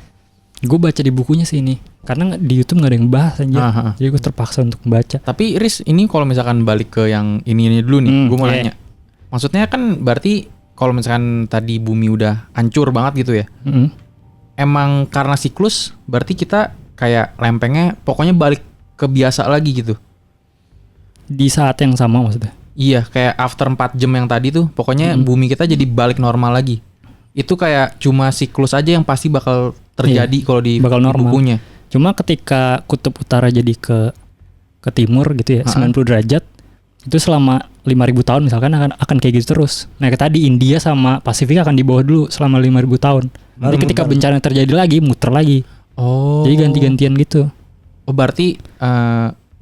gue baca di bukunya sih ini. Karena di YouTube nggak ada yang bahas aja. Jadi gue terpaksa untuk membaca. Tapi Riz, ini kalau misalkan balik ke yang ini dulu nih, gue mau nanya. Maksudnya kan berarti kalau misalkan tadi bumi udah hancur banget gitu ya. Emang karena siklus, berarti kita kayak lempengnya pokoknya balik ke biasa lagi gitu. Di saat yang sama maksudnya? Iya, kayak after 4 jam yang tadi tuh, pokoknya bumi kita jadi balik normal lagi. Itu kayak cuma siklus aja yang pasti bakal terjadi kalau di bukunya. Cuma ketika kutub utara jadi ke timur gitu ya, 90 derajat, itu selama 5.000 tahun misalkan akan kayak gitu terus. Nah tadi India sama Pasifik akan di bawah dulu selama 5.000 tahun. Nanti ketika bencana terjadi lagi, muter lagi. Jadi ganti-gantian gitu. Oh berarti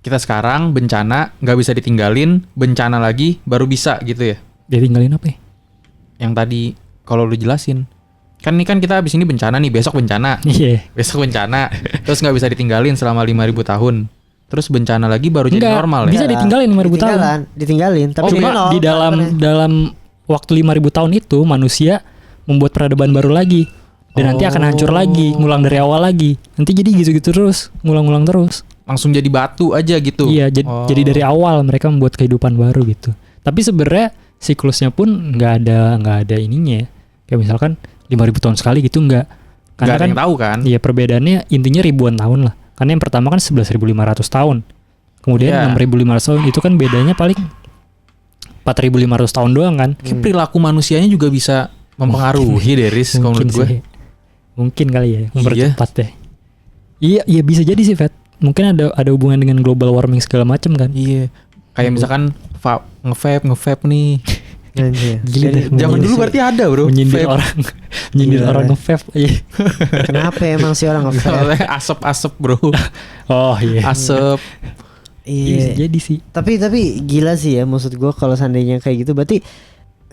kita sekarang bencana nggak bisa ditinggalin, bencana lagi baru bisa gitu ya? Ditinggalin apa ya? Yang tadi kalau lu jelasin. Kan ini kan kita habis ini bencana nih, besok bencana. Besok bencana. Terus nggak bisa ditinggalin selama 5.000 tahun. Terus bencana lagi baru jadi normal ya? Bisa ditinggalin 5.000 tahun. Ditinggalin. Tapi cuma di dalam waktu 5.000 tahun itu manusia membuat peradaban baru lagi. Dan nanti akan hancur lagi, ngulang dari awal lagi. Nanti jadi gitu-gitu terus, ngulang-ngulang terus. Langsung jadi batu aja gitu. Iya, jadi dari awal mereka membuat kehidupan baru gitu. Tapi sebenarnya siklusnya pun nggak ada ininya ya. Kayak misalkan 5.000 tahun sekali gitu nggak. Karena kan tahu kan. Iya, perbedaannya intinya ribuan tahun lah. Karena yang pertama kan 11.500 tahun. Kemudian 6.500 tahun itu kan bedanya paling 4.500 tahun doang kan. Kayak perilaku manusianya juga bisa mempengaruhi deh, Riz, kalau menurut gue. Mungkin kali ya, mempercepat deh. Iya bisa jadi sih, Fet. Mungkin ada hubungan dengan global warming segala macam kan. Iya. Kayak misalkan nge-vape nih. Gila, zaman dulu berarti ada, bro. Menyindir orang nge-vape aja. Kenapa emang sih orang nge-vape? Asap-asap, bro. Oh iya. Asap. Bisa Iya. jadi sih. Tapi gila sih ya, maksud gue kalau seandainya kayak gitu berarti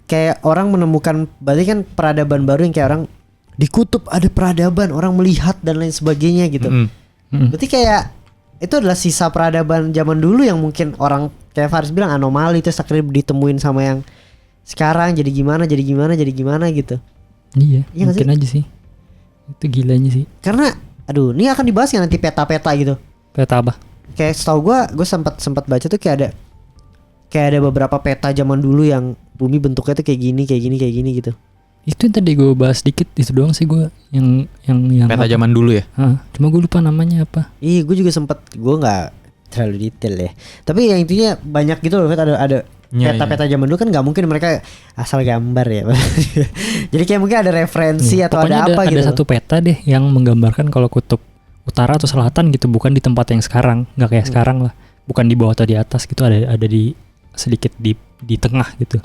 kayak orang menemukan, berarti kan peradaban baru yang kayak orang di kutub ada peradaban, orang melihat dan lain sebagainya gitu. Berarti kayak itu adalah sisa peradaban zaman dulu yang mungkin orang kayak Faris bilang anomali, terus akhirnya ditemuin sama yang sekarang jadi gimana gitu. Iya, Iya nggak mungkin aja sih. Itu gilanya sih. Karena aduh, ini akan dibahas nggak nanti peta-peta gitu. Peta apa? Kayak setahu gue sempat baca tuh kayak ada beberapa peta zaman dulu yang bumi bentuknya tuh kayak gini gitu. Itu yang tadi gue bahas dikit, itu doang sih gue yang Peta zaman dulu ya. Cuma gue lupa namanya apa. Iya, gue juga gue nggak terlalu detail ya. Tapi yang intinya banyak gitu loh, ada Iya, peta-peta zaman dulu kan nggak mungkin mereka asal gambar ya. Jadi kayak mungkin ada referensi atau Pokoknya ada apa gitu. Ada satu peta deh yang menggambarkan kalau kutub utara atau selatan gitu, bukan di tempat yang sekarang, nggak kayak sekarang lah, bukan di bawah atau di atas gitu, ada di sedikit di tengah gitu.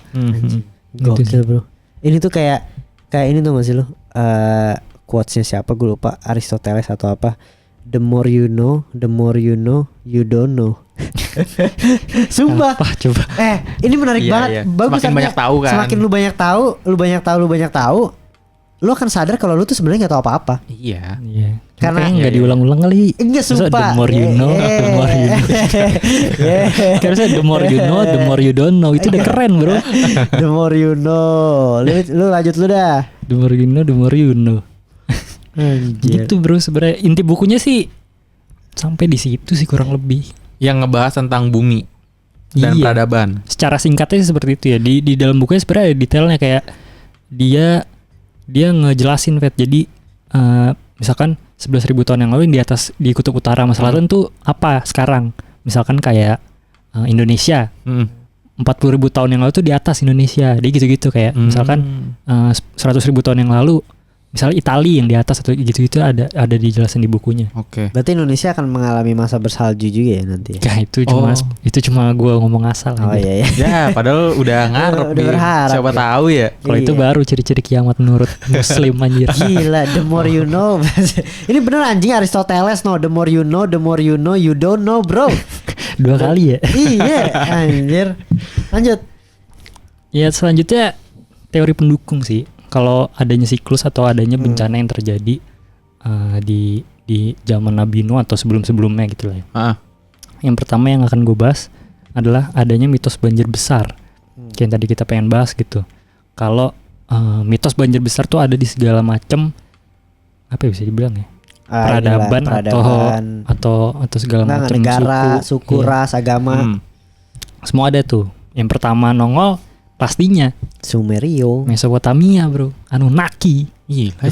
Gokil bro. Ini tuh kayak ini tuh gak sih lo? Quotesnya siapa gue lupa, Aristoteles atau apa? The more you know, you don't know. Sumpah. Apa coba? Ini menarik Iya, banget. iya. Bagus Semakin banyak tahu kan. Semakin lu banyak tahu, lu akan sadar kalau lu tuh sebenarnya nggak tahu apa-apa. Iya. Iya. Karena- Karena nggak diulang-ulang kali. Enggak, Masa sumpah. the more you know, the more you know. Harusnya the more you know, the more you don't know. Itu udah keren bro. The more you know. Lu lanjut lu dah. The more you know, the more you know. Anjir. Gitu bro, sebenarnya inti bukunya sih sampai di situ sih kurang lebih. Yang ngebahas tentang bumi dan Iya. peradaban. Secara singkatnya sih seperti itu ya. Di dalam bukunya sebenarnya ada detailnya, kayak dia ngejelasin Vet. Jadi misalkan 11.000 tahun yang lalu di kutub utara sama selatan tuh apa sekarang? Misalkan kayak Indonesia. 40.000 tahun yang lalu tuh di atas Indonesia. Dia gitu-gitu kayak misalkan 100.000 tahun yang lalu misalnya Italia yang di atas atau gitu-gitu ada dijelasin di bukunya. Oke. Berarti Indonesia akan mengalami masa bersalju juga ya nanti. Nah, itu cuma gue ngomong asal Oh aja. iya ya. Ya, padahal udah ngarep Udah nih. berharap Siapa ya. tahu ya. Kalau itu Iya. baru ciri-ciri kiamat menurut Muslim anjir. Gila, the more you know. Ini bener anjing Aristoteles no, the more you know, you don't know, bro. 2 kali ya. Iya, anjir. Lanjut. Ya selanjutnya teori pendukung sih. Kalau adanya siklus atau adanya bencana yang terjadi di zaman Nabi Nuh atau sebelum-sebelumnya gitu lah ya. Yang pertama yang akan gue bahas adalah adanya mitos banjir besar. Kayak yang tadi kita pengen bahas gitu. Kalau mitos banjir besar tuh ada di segala macam, apa ya bisa dibilang ya? Peradaban atau segala macam negara, suku, Iya. ras, agama. Semua ada tuh. Yang pertama nongol pastinya Sumerio. Mesopotamia bro, Anunnaki, Gila.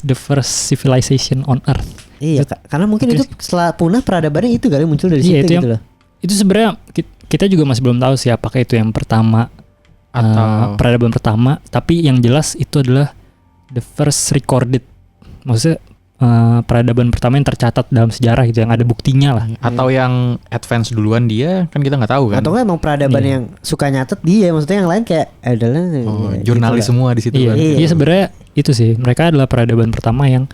the first civilization on earth. Iya, karena mungkin itu setelah punah peradabannya itu kali muncul dari Iya, situ itu gitu loh. Itu sebenarnya kita juga masih belum tahu sih apakah itu yang pertama Atau peradaban pertama, tapi yang jelas itu adalah the first recorded, maksudnya peradaban pertama yang tercatat dalam sejarah gitu, yang ada buktinya lah. atau yang advance duluan dia kan kita nggak tahu kan. Atau nggak emang peradaban Iya. yang suka nyatet dia, maksudnya yang lain kayak adalah Jurnalis semua di situ kan. Iya. Iya sebenarnya itu sih, mereka adalah peradaban pertama yang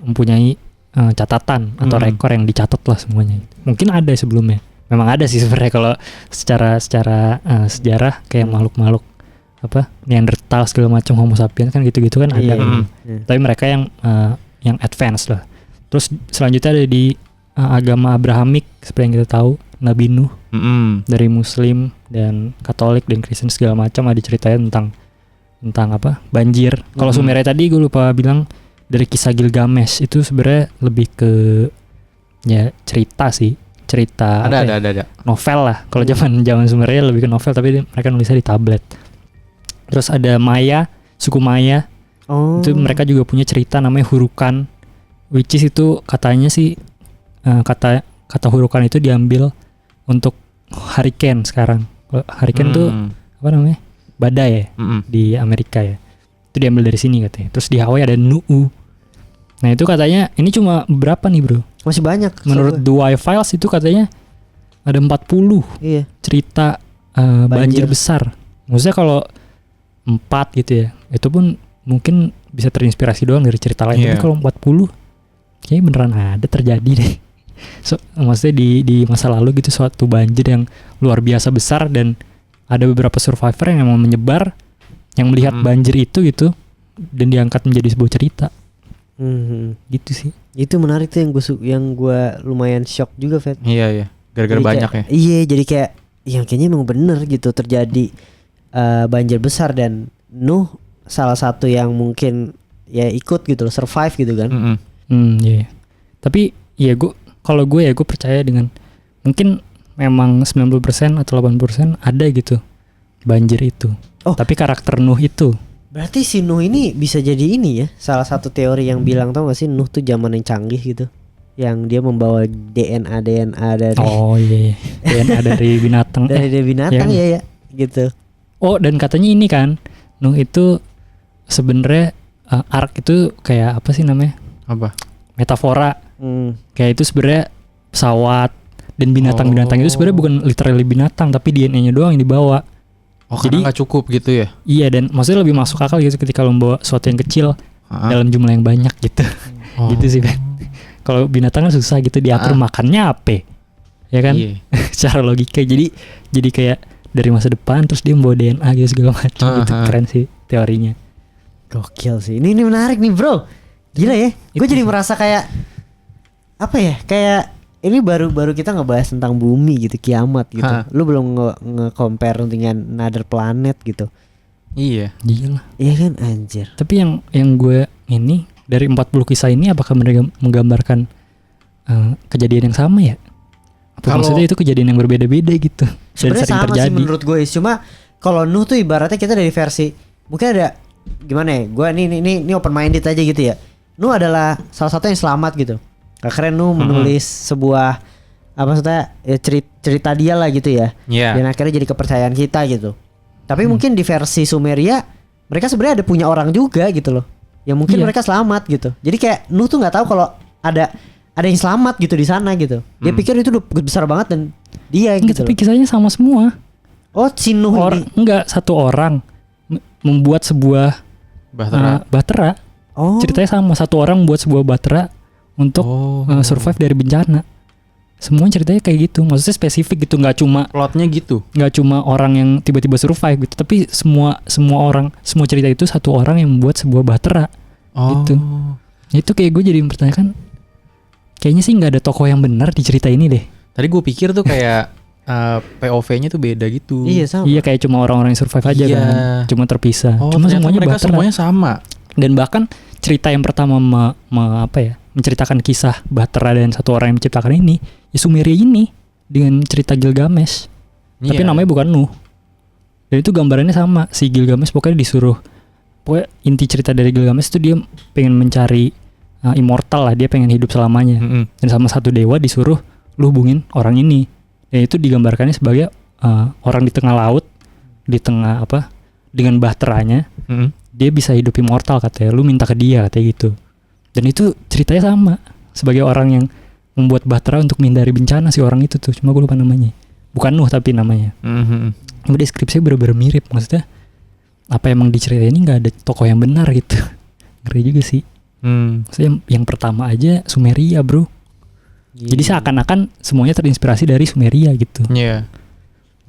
mempunyai catatan atau rekor yang dicatat lah semuanya. Mungkin ada sebelumnya, memang ada sih sebenarnya kalau secara sejarah kayak makhluk-makhluk apa Neanderthal segala macam, Homo sapiens kan gitu-gitu kan ada. Tapi mereka yang advance lah. Terus selanjutnya ada di agama Abrahamik seperti yang kita tahu, Nabi Nuh. Dari Muslim dan Katolik dan Kristen segala macam ada ceritanya tentang apa banjir. Kalau Sumeria tadi gue lupa bilang dari kisah Gilgamesh, itu sebenarnya lebih ke ya cerita Ada. novel lah. Kalau zaman Sumeria lebih ke novel, tapi mereka nulisnya di tablet. Terus ada Maya, suku Maya. Oh. Itu mereka juga punya cerita namanya Hurukan, which is itu katanya sih kata Hurukan itu diambil untuk hurricane sekarang. Hurricane tuh apa namanya? Badai ya di Amerika ya. Itu diambil dari sini katanya. Terus di Hawaii ada Nu'u. Nah itu katanya ini cuma berapa nih bro? Masih banyak. Menurut The Wire Files itu katanya ada 40 Iya. cerita banjir besar. Maksudnya kalau 4 gitu ya, itu pun mungkin bisa terinspirasi doang dari cerita lain. Iya. Tapi kalau 40 kayaknya beneran ada terjadi deh. Maksudnya di masa lalu gitu suatu banjir yang luar biasa besar dan ada beberapa survivor yang emang menyebar yang melihat banjir itu gitu dan diangkat menjadi sebuah cerita. Gitu sih. Itu menarik tuh yang gua lumayan shock juga, Fet. Iya. Gara-gara Jadi banyak kayak, ya. Iya, jadi kayak yang kayaknya emang bener gitu terjadi banjir besar dan Nuh salah satu yang mungkin ya ikut gitu loh, survive gitu kan. Iya. Tapi ya kalau gue percaya dengan mungkin memang 90% atau 80% ada gitu banjir itu. Oh. Tapi karakter Nuh itu. Berarti si Nuh ini bisa jadi ini ya, salah satu teori yang bilang, tau gak sih, Nuh tuh zaman yang canggih gitu, yang dia membawa DNA dari Oh iya. DNA dari binatang. dari binatang ya gitu. Oh, dan katanya ini kan Nuh itu sebenarnya Ark itu kayak apa sih namanya? Apa? Metafora. Kayak itu sebenarnya pesawat dan binatang-binatang itu sebenarnya bukan literally binatang tapi DNA-nya doang yang dibawa. Oh, karena nggak cukup gitu ya? Iya, dan maksudnya lebih masuk akal gitu ketika lo membawa sesuatu yang kecil dalam jumlah yang banyak gitu. Gitu sih, Ben. Kalau binatang kan susah gitu diatur makannya apa? Ya kan? Iya. Secara logika jadi kayak dari masa depan terus dia membawa DNA gitu segala macam gitu. Keren sih teorinya. Gokil sih. Ini menarik nih, Bro. Gila ya. Gue jadi merasa kayak apa ya? Kayak ini baru kita ngebahas tentang bumi gitu, kiamat gitu. Lu belum nge-compare dengan another planet gitu. Iya. Gila. Iya kan, anjir. Tapi yang gue ini dari 40 kisah ini apakah mereka menggambarkan kejadian yang sama ya? Apa maksudnya itu kejadian yang berbeda-beda gitu? Sebenarnya sama terjadi. sih menurut gue. Cuma kalau Nuh tuh ibaratnya kita dari versi mungkin ada gimana ya? Gue ini open minded aja gitu ya. Nuh adalah salah satu yang selamat gitu. Gak keren Nuh menulis sebuah apa maksudnya ya, cerita dia lah gitu ya. Dan akhirnya jadi kepercayaan kita gitu. Tapi mungkin di versi Sumeria mereka sebenarnya ada punya orang juga gitu loh. Yang mungkin mereka selamat gitu. Jadi kayak Nuh tuh nggak tahu kalau ada yang selamat gitu di sana gitu. Dia pikir itu udah besar banget dan dia gitu. Tapi kisahnya sama semua. Oh, si Nuh ini enggak satu orang membuat sebuah bahtera. Oh. Ceritanya sama, satu orang membuat sebuah bahtera untuk survive dari bencana. Semua ceritanya kayak gitu. Maksudnya spesifik gitu, nggak cuma plotnya gitu. Nggak cuma orang yang tiba-tiba survive gitu, tapi semua orang, semua cerita itu satu orang yang membuat sebuah bahtera. Gitu. Itu kayak gue jadi mempertanyakan, kayaknya sih nggak ada tokoh yang benar di cerita ini deh. Tadi gue pikir tuh kayak POV-nya tuh beda gitu. Iya sama. Iya kayak cuma orang-orang yang survive aja kan, cuma terpisah. Cuma semuanya mereka bahtera. semuanya sama. Dan bahkan cerita yang pertama menceritakan kisah Bahtera dan satu orang yang menciptakan ini, ya Sumeria ini dengan cerita Gilgamesh. Tapi namanya bukan Nuh. Dan itu gambarannya sama, si Gilgamesh pokoknya disuruh, pokoknya inti cerita dari Gilgamesh itu dia pengen mencari immortal lah, dia pengen hidup selamanya. Dan sama satu dewa disuruh lu hubungin orang ini. Dan itu digambarkannya sebagai orang di tengah laut, di tengah dengan bahteranya. Dia bisa hidup immortal katanya, lu minta ke dia katanya gitu. Dan itu ceritanya sama, sebagai orang yang membuat bahtera untuk menghindari bencana si orang itu tuh, cuma gue lupa namanya. Bukan Nuh tapi namanya. Cuma deskripsinya bener-bener mirip, maksudnya apa emang di cerita ini nggak ada tokoh yang benar gitu. Ngeri juga sih. Maksudnya yang pertama aja Sumeria bro. Jadi seakan-akan semuanya terinspirasi dari Sumeria gitu. Iya.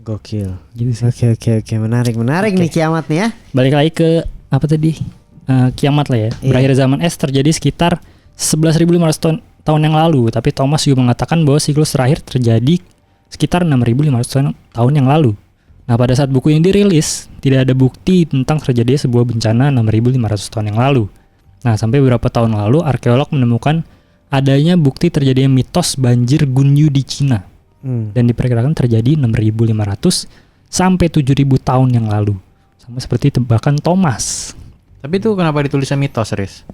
Gokil. Gitu sih. Oke, menarik nih kiamat nih ya. Balik lagi ke apa tadi? Kiamat lah ya. Berakhir zaman es terjadi sekitar 11.500 tahun yang lalu, tapi Thomas juga mengatakan bahwa siklus terakhir terjadi sekitar 6.500 tahun yang lalu. Nah, pada saat buku ini dirilis, tidak ada bukti tentang terjadinya sebuah bencana 6.500 tahun yang lalu. Nah, sampai beberapa tahun lalu arkeolog menemukan adanya bukti terjadinya mitos banjir Gunyu di Cina. Dan diperkirakan terjadi 6.500 sampai 7.000 tahun yang lalu. Sama seperti tebakan Thomas. Tapi itu kenapa ditulisnya mitos, Riz?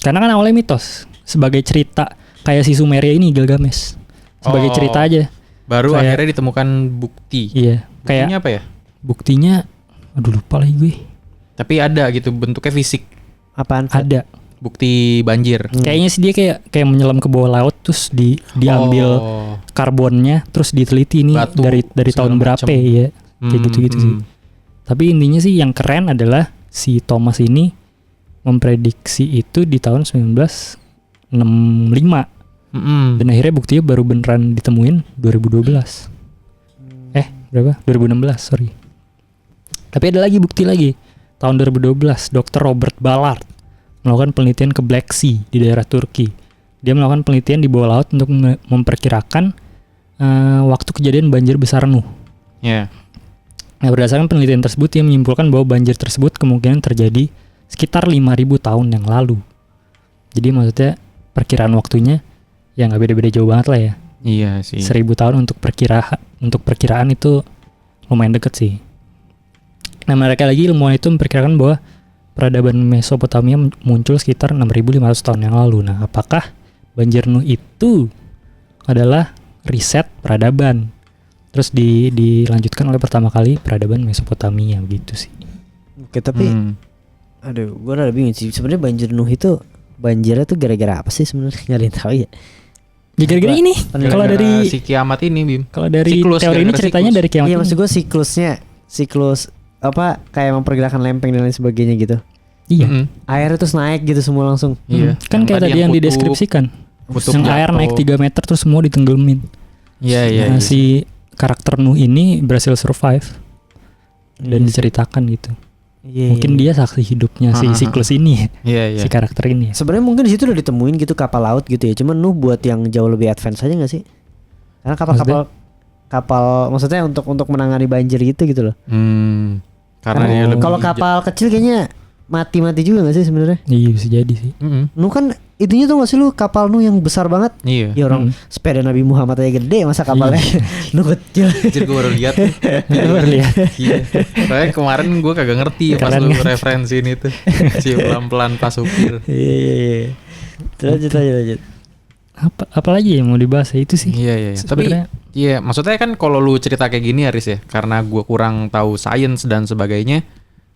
Karena kan awalnya mitos, sebagai cerita kayak si Sumeria ini Gilgamesh. Sebagai cerita aja. Baru akhirnya ditemukan bukti. Iya, buktinya kayak apa ya? Buktinya aduh lupa lagi gue. Tapi ada gitu bentuknya fisik. Apaan? Ada. Bukti banjir. Kayaknya sih dia kayak menyelam ke bawah laut terus diambil karbonnya terus diteliti ini batu, dari tahun berapa ya. Kayak gitu-gitu sih. Tapi intinya sih yang keren adalah si Thomas ini memprediksi itu di tahun 1965. Dan akhirnya buktinya baru beneran ditemuin 2012. Berapa? 2016, sorry. Tapi ada lagi bukti lagi. Tahun 2012, Dr. Robert Ballard melakukan penelitian ke Black Sea di daerah Turki. Dia melakukan penelitian di bawah laut untuk memperkirakan waktu kejadian banjir besar Nuh. Yeah. Nah, berdasarkan penelitian tersebut, dia menyimpulkan bahwa banjir tersebut kemungkinan terjadi sekitar 5.000 tahun yang lalu. Jadi maksudnya perkiraan waktunya ya nggak beda-beda jauh banget lah ya. Iya sih. 1.000 tahun untuk perkiraan itu lumayan deket sih. Nah, mereka lagi ilmuwan itu memperkirakan bahwa peradaban Mesopotamia muncul sekitar 6.500 tahun yang lalu. Nah, apakah banjir Nuh itu adalah riset peradaban? Terus dilanjutkan oleh pertama kali peradaban Mesopotamia gitu sih. Oke, tapi aduh, gue rada bingung sih. Sebenarnya banjir Nuh itu banjirnya tuh gara-gara apa sih sebenarnya? Nggak ada yang tahu ya. Ya gara-gara ini. Kalau dari si kiamat ini, Bim. Kalau dari Siklus, teori ini ceritanya siklus. dari kiamat. Iya, ini. maksud gue siklus apa kayak mempergerakan lempeng dan lain sebagainya gitu. Iya. Air terus naik gitu semua langsung. Iya. Kan kayak tadi yang kutub, dideskripsikan. kutub Yang air jatuh. naik 3 meter terus semua ditenggelamin. Iya. Nah, si karakter Nuh ini berhasil survive dan diceritakan gitu. Iya. Mungkin dia saksi hidupnya si siklus ini, Iya. si karakter ini. Sebenarnya mungkin di situ udah ditemuin gitu kapal laut gitu ya. Cuman Nuh buat yang jauh lebih advance aja nggak sih? Karena kapal maksudnya untuk menangani banjir gitu loh. Karena dia lebih Kalau kapal kecil kayaknya mati juga nggak sih sebenarnya? Iya bisa jadi sih. Nuh kan itunya tuh nggak sih lu kapal Nuh yang besar banget? Iya. Ya orang sepeda Nabi Muhammad aja gede, masa kapalnya Nuh kecil. Anjir, gue baru lihat. Baru lihat. Iya. Soalnya kemarin gue kagak ngerti pas Keren lu kan? referensiin itu. Si pelan-pelan pas supir. Iya. Lanjut. Apa lagi yang mau dibahas ya itu sih. Iya. Tapi Sebenarnya- iya, maksudnya kan kalau lu cerita kayak gini Aris ya, karena gue kurang tahu sains dan sebagainya.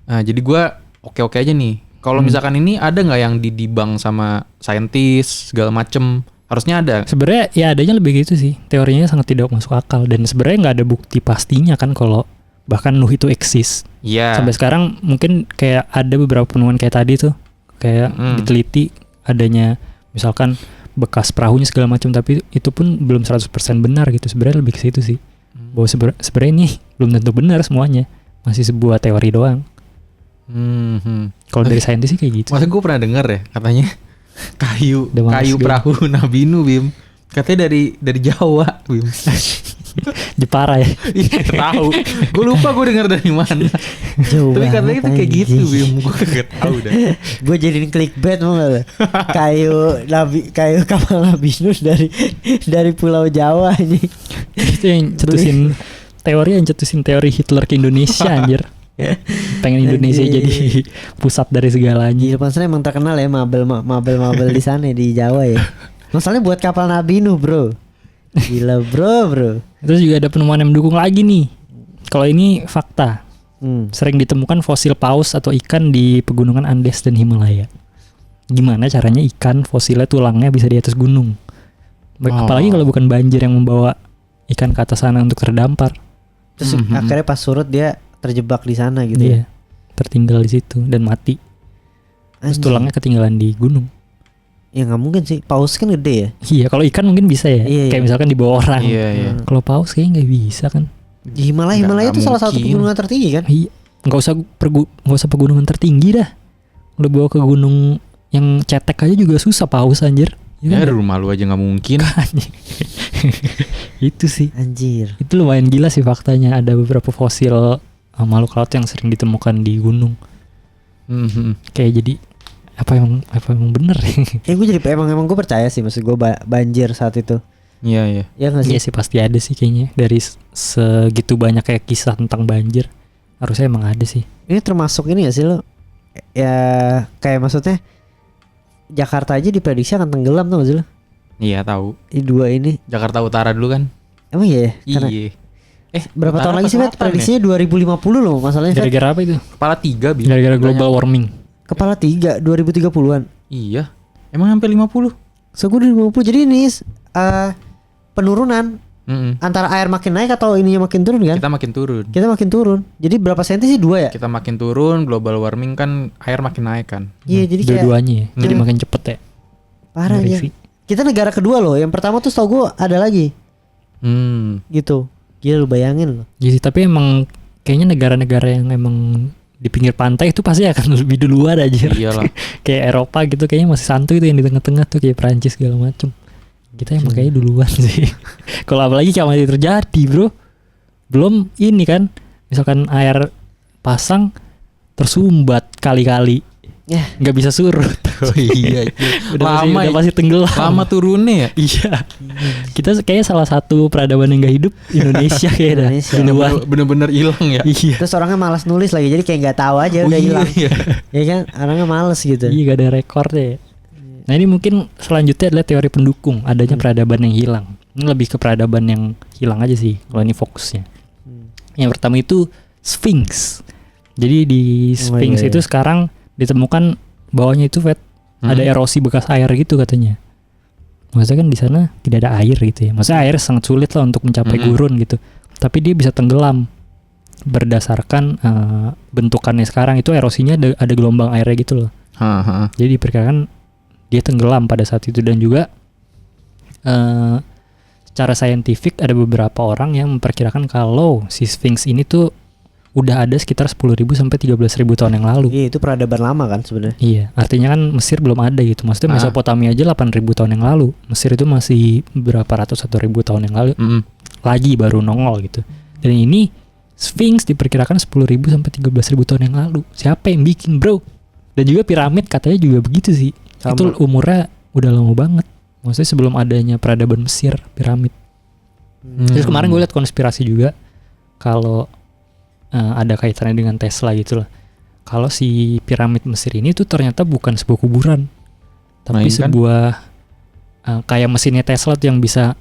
Nah, jadi gue oke aja nih. Kalau misalkan ini ada nggak yang didibang sama saintis segala macem? Harusnya ada. Sebenarnya ya adanya lebih gitu sih. Teorinya sangat tidak masuk akal dan sebenarnya nggak ada bukti pastinya kan kalau bahkan Nuh itu eksis. Iya. Sampai sekarang mungkin kayak ada beberapa penemuan kayak tadi tuh kayak diteliti adanya misalkan bekas perahunya segala macam, tapi itu pun belum 100% benar gitu. Sebenarnya lebih ke situ sih. Bahwa sebenarnya ini belum tentu benar semuanya. Masih sebuah teori doang. Kalau dari saintis sih kayak gitu. Masa gue pernah denger ya katanya kayu Udah males gue. perahu Nabi Nuh, Bim. Katanya dari Jawa, Bim. Jepara ya. Iya, tahu. Gue lupa gue dengar dari mana. Jauh Tapi katanya itu kayak gitu, Bim. Gue kagak tahu dah. Gue jadiin clickbait mau nggak lo? kayu kapal Nabi Nuh dari Pulau Jawa ini. Itu yang cetusin teori Hitler ke Indonesia anjir. Pengen Indonesia Anjir. jadi pusat dari segalanya. Gila, maksudnya emang terkenal ya mabel di sana di Jawa ya. Masalahnya buat kapal Nabi Nuh, bro. Gila, bro. Terus juga ada penemuan yang mendukung lagi nih. Kalau ini fakta. Sering ditemukan fosil paus atau ikan di pegunungan Andes dan Himalaya. Gimana caranya ikan fosilnya tulangnya bisa di atas gunung? Apalagi kalau bukan banjir yang membawa ikan ke atas sana untuk terdampar. Terus akhirnya pas surut dia terjebak di sana gitu Iya, tertinggal di situ dan mati. Terus Anjing. tulangnya ketinggalan di gunung. Ya nggak mungkin sih, paus kan gede ya. Iya, kalau ikan mungkin bisa ya. Iya, Kayak iya. misalkan di bawah orang. Iya. Kalau paus kayaknya nggak bisa kan. Di Himalaya itu Nggak salah satu mungkin. pegunungan tertinggi kan. Iya, nggak usah pegunungan tertinggi dah. Udah bawa ke gunung yang cetek aja juga susah paus anjir. Ya, kan? rumah lu aja nggak mungkin. Itu sih. Anjir. Itu lumayan gila sih faktanya. Ada beberapa fosil makhluk laut yang sering ditemukan di gunung. Kayak jadi apa emang bener Ya gue jadi emang gue percaya sih, maksud gue banjir saat itu. Iya. Ya nggak sih? Iya sih pasti ada sih kayaknya. Dari segitu banyak kayak kisah tentang banjir, harusnya emang ada sih. Ini termasuk ini gak sih lo? Ya kayak maksudnya Jakarta aja diprediksi akan tenggelam tuh gak sih lo? Iya, tahu. Ini dua ini. Jakarta Utara dulu kan? Emang iya ya? Karena Iya. berapa tahun lagi sih, Bet? Prediksinya 2050 loh masalahnya, Bet. Gara-gara apa itu? Kepala 3, Bim. Gara-gara global warming. Kepala 3 2030-an. Iya. Emang sampai 50? So gue 2050. Jadi ini penurunan antara air makin naik atau ininya makin turun kan? Kita makin turun. Kita makin turun. Jadi berapa senti sih? 2 ya? Kita makin turun, global warming kan air makin naik kan. Iya, jadi kayak Dua-duanya ya. Jadi makin cepet ya. parah ya. Ngeri sih. kita negara kedua loh. Yang pertama tuh setahu gue ada lagi. Gitu. Gila lu bayangin loh. Jadi tapi emang kayaknya negara-negara yang emang di pinggir pantai itu pasti akan lebih duluan aja. Iyalah. Kayak Eropa gitu kayaknya masih santuy itu yang di tengah-tengah tuh kayak Prancis segala macem. Kita emang kayaknya duluan sih. Kalau apalagi kalau masih terjadi bro. Belum ini kan. Misalkan air pasang tersumbat kali-kali. Ya. Nggak bisa surut. Oh iya. udah pasti tenggelam. Lama turunnya ya. Iya. Kita kayaknya salah satu peradaban yang gak hidup Indonesia kayaknya. Indonesia. Bener-bener hilang ya. Iya. Terus orangnya malas nulis lagi. Jadi kayak gak tahu aja udah hilang. Iya. Ya kan orangnya males gitu. Iya gak ada rekornya ya. Nah ini mungkin selanjutnya adalah teori pendukung adanya peradaban yang hilang. Ini lebih ke peradaban yang hilang aja sih kalau ini fokusnya. Yang pertama itu Sphinx. Jadi di Sphinx itu sekarang ditemukan bawahnya itu ada erosi bekas air gitu katanya. Maksudnya kan di sana tidak ada air gitu ya. Maksudnya air sangat sulit lah untuk mencapai gurun gitu. Tapi dia bisa tenggelam berdasarkan bentukannya sekarang itu erosinya ada gelombang airnya gitu loh. Jadi diperkirakan dia tenggelam pada saat itu dan juga secara saintifik ada beberapa orang yang memperkirakan kalau si Sphinx ini tuh udah ada sekitar 10.000 sampai 13.000 tahun yang lalu. Iya, itu peradaban lama kan sebenarnya. Iya, artinya kan Mesir belum ada gitu. Maksudnya Mesopotamia aja 8.000 tahun yang lalu. Mesir itu masih berapa ratus atau ribu tahun yang lalu. Lagi baru nongol gitu. Dan ini Sphinx diperkirakan 10.000 sampai 13.000 tahun yang lalu. Siapa yang bikin, bro? Dan juga piramid katanya juga begitu sih. Sama. Itu umurnya udah lama banget. Maksudnya sebelum adanya peradaban Mesir, piramid. Terus kemarin gue liat konspirasi juga kalau ada kaitannya dengan Tesla gitu lah. Kalau si piramid Mesir ini tuh ternyata bukan sebuah kuburan, tapi sebuah kayak mesinnya Tesla tuh yang bisa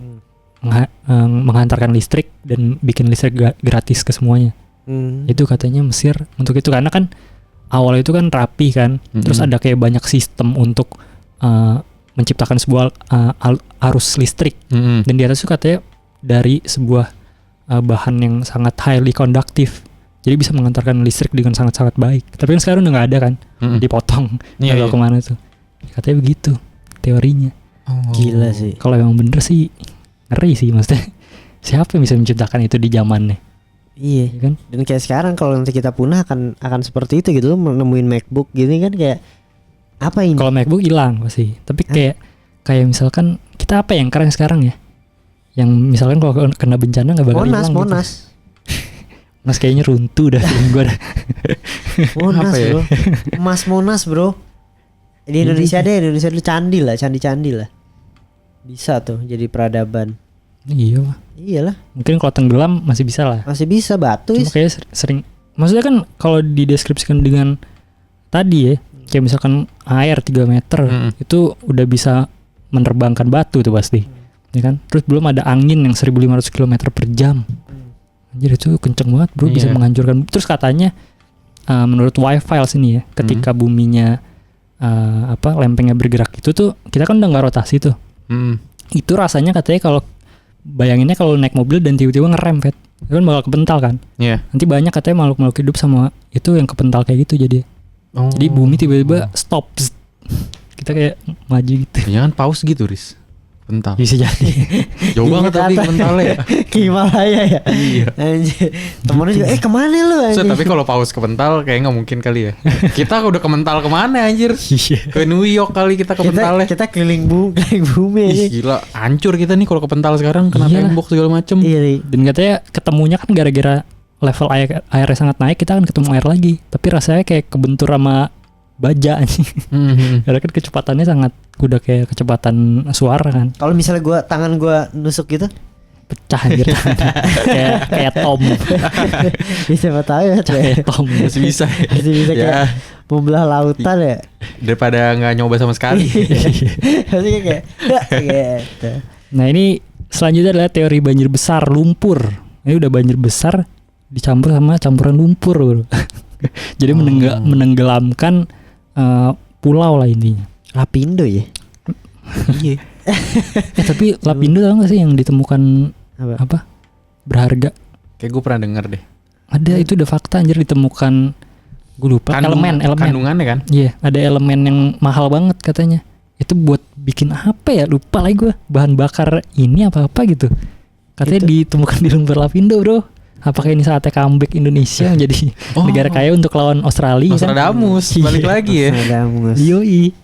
menghantarkan listrik dan bikin listrik gratis ke semuanya. Itu katanya Mesir untuk itu karena kan awal itu kan rapi kan, terus ada kayak banyak sistem untuk menciptakan sebuah arus listrik dan di atas itu katanya dari sebuah bahan yang sangat highly conductive. Jadi bisa mengantarkan listrik dengan sangat-sangat baik. Tapi kan sekarang udah nggak ada kan, dipotong. Kalau kemana tuh? Katanya begitu teorinya. Gila sih. Kalau emang bener sih ngeri sih maksudnya. Siapa yang bisa menciptakan itu di zamannya? Iya kan. Dan kayak sekarang kalau nanti kita punah akan seperti itu gitu. Lo nemuin MacBook gini kan kayak apa ini? Kalau MacBook hilang pasti. Tapi kayak misalkan kita apa yang keren sekarang ya? Yang misalkan kalau kena bencana nggak bakal hilang. Monas. Mas kayaknya runtuh dah gue dah. Monas ya? bro. Monas bro. Di Indonesia dulu candi lah. Bisa tuh jadi peradaban. Iya lah. Iyalah. Mungkin kalau tenggelam masih bisa lah. Masih bisa batu. Cuma kayak sering. Maksudnya kan kalau dideskripsikan dengan tadi ya, kayak misalkan air 3 meter itu udah bisa menerbangkan batu tuh pasti. Ya kan? Terus belum ada angin yang 1.500 km per jam. Anjir itu kenceng banget bro, bisa menghancurkan. Terus katanya menurut Y-Files ini ya, ketika buminya lempengnya bergerak itu tuh kita kan udah nggak rotasi tuh. Itu rasanya katanya kalau bayanginnya kalau naik mobil dan tiba-tiba ngerem itu kan bakal kepental kan. Nanti banyak katanya makhluk-makhluk hidup sama itu yang kepental kayak gitu jadi. Jadi bumi tiba-tiba stop. Kita kayak maju gitu. Jangan pause gitu, Riz. Pental. Bisa jadi. Jauh banget tapi kepentalnya ya. Ke Himalaya ya. Iya. Anjir. Temennya juga kemana lu anjir. Tapi kalau paus ke pental kayak nggak mungkin kali ya. Kita udah ke mental kemana anjir? Ke New York kali kita ke pentalnya. Kita keliling bumi aja. Gila, hancur kita nih kalau ke pental sekarang kena tembok segala macem. Iya. Dan katanya ketemunya kan gara-gara level airnya sangat naik, kita kan ketemu air lagi. Tapi rasanya kayak kebentur sama baja anjing. Karena kan kecepatannya sangat udah kayak kecepatan suara kan. Kalau misalnya tangan gua nusuk gitu pecah anjir. kayak Tom. Bisa tahu ya kayak Tom. Masih bisa kayak membelah lautan ya. Daripada nggak nyoba sama sekali. Maksudnya kayak gitu. Nah ini selanjutnya adalah teori banjir besar lumpur. Ini udah banjir besar dicampur sama campuran lumpur bro. Jadi menenggelamkan pulau lah intinya. Lapindo ya? Iya. Tapi Lapindo tau gak sih yang ditemukan apa? Berharga. Kayak gue pernah denger deh. Ada itu udah fakta anjir ditemukan. Gue lupa elemen. Kandungannya kan? Iya, ada elemen yang mahal banget katanya. Itu buat bikin apa ya, lupa lagi gue, bahan bakar ini apa gitu. Katanya ditemukan di lumpur Lapindo bro. Apakah ini saatnya comeback Indonesia menjadi negara kaya untuk lawan Australia? Nostradamus, balik lagi ya. Nostradamus. Yoi.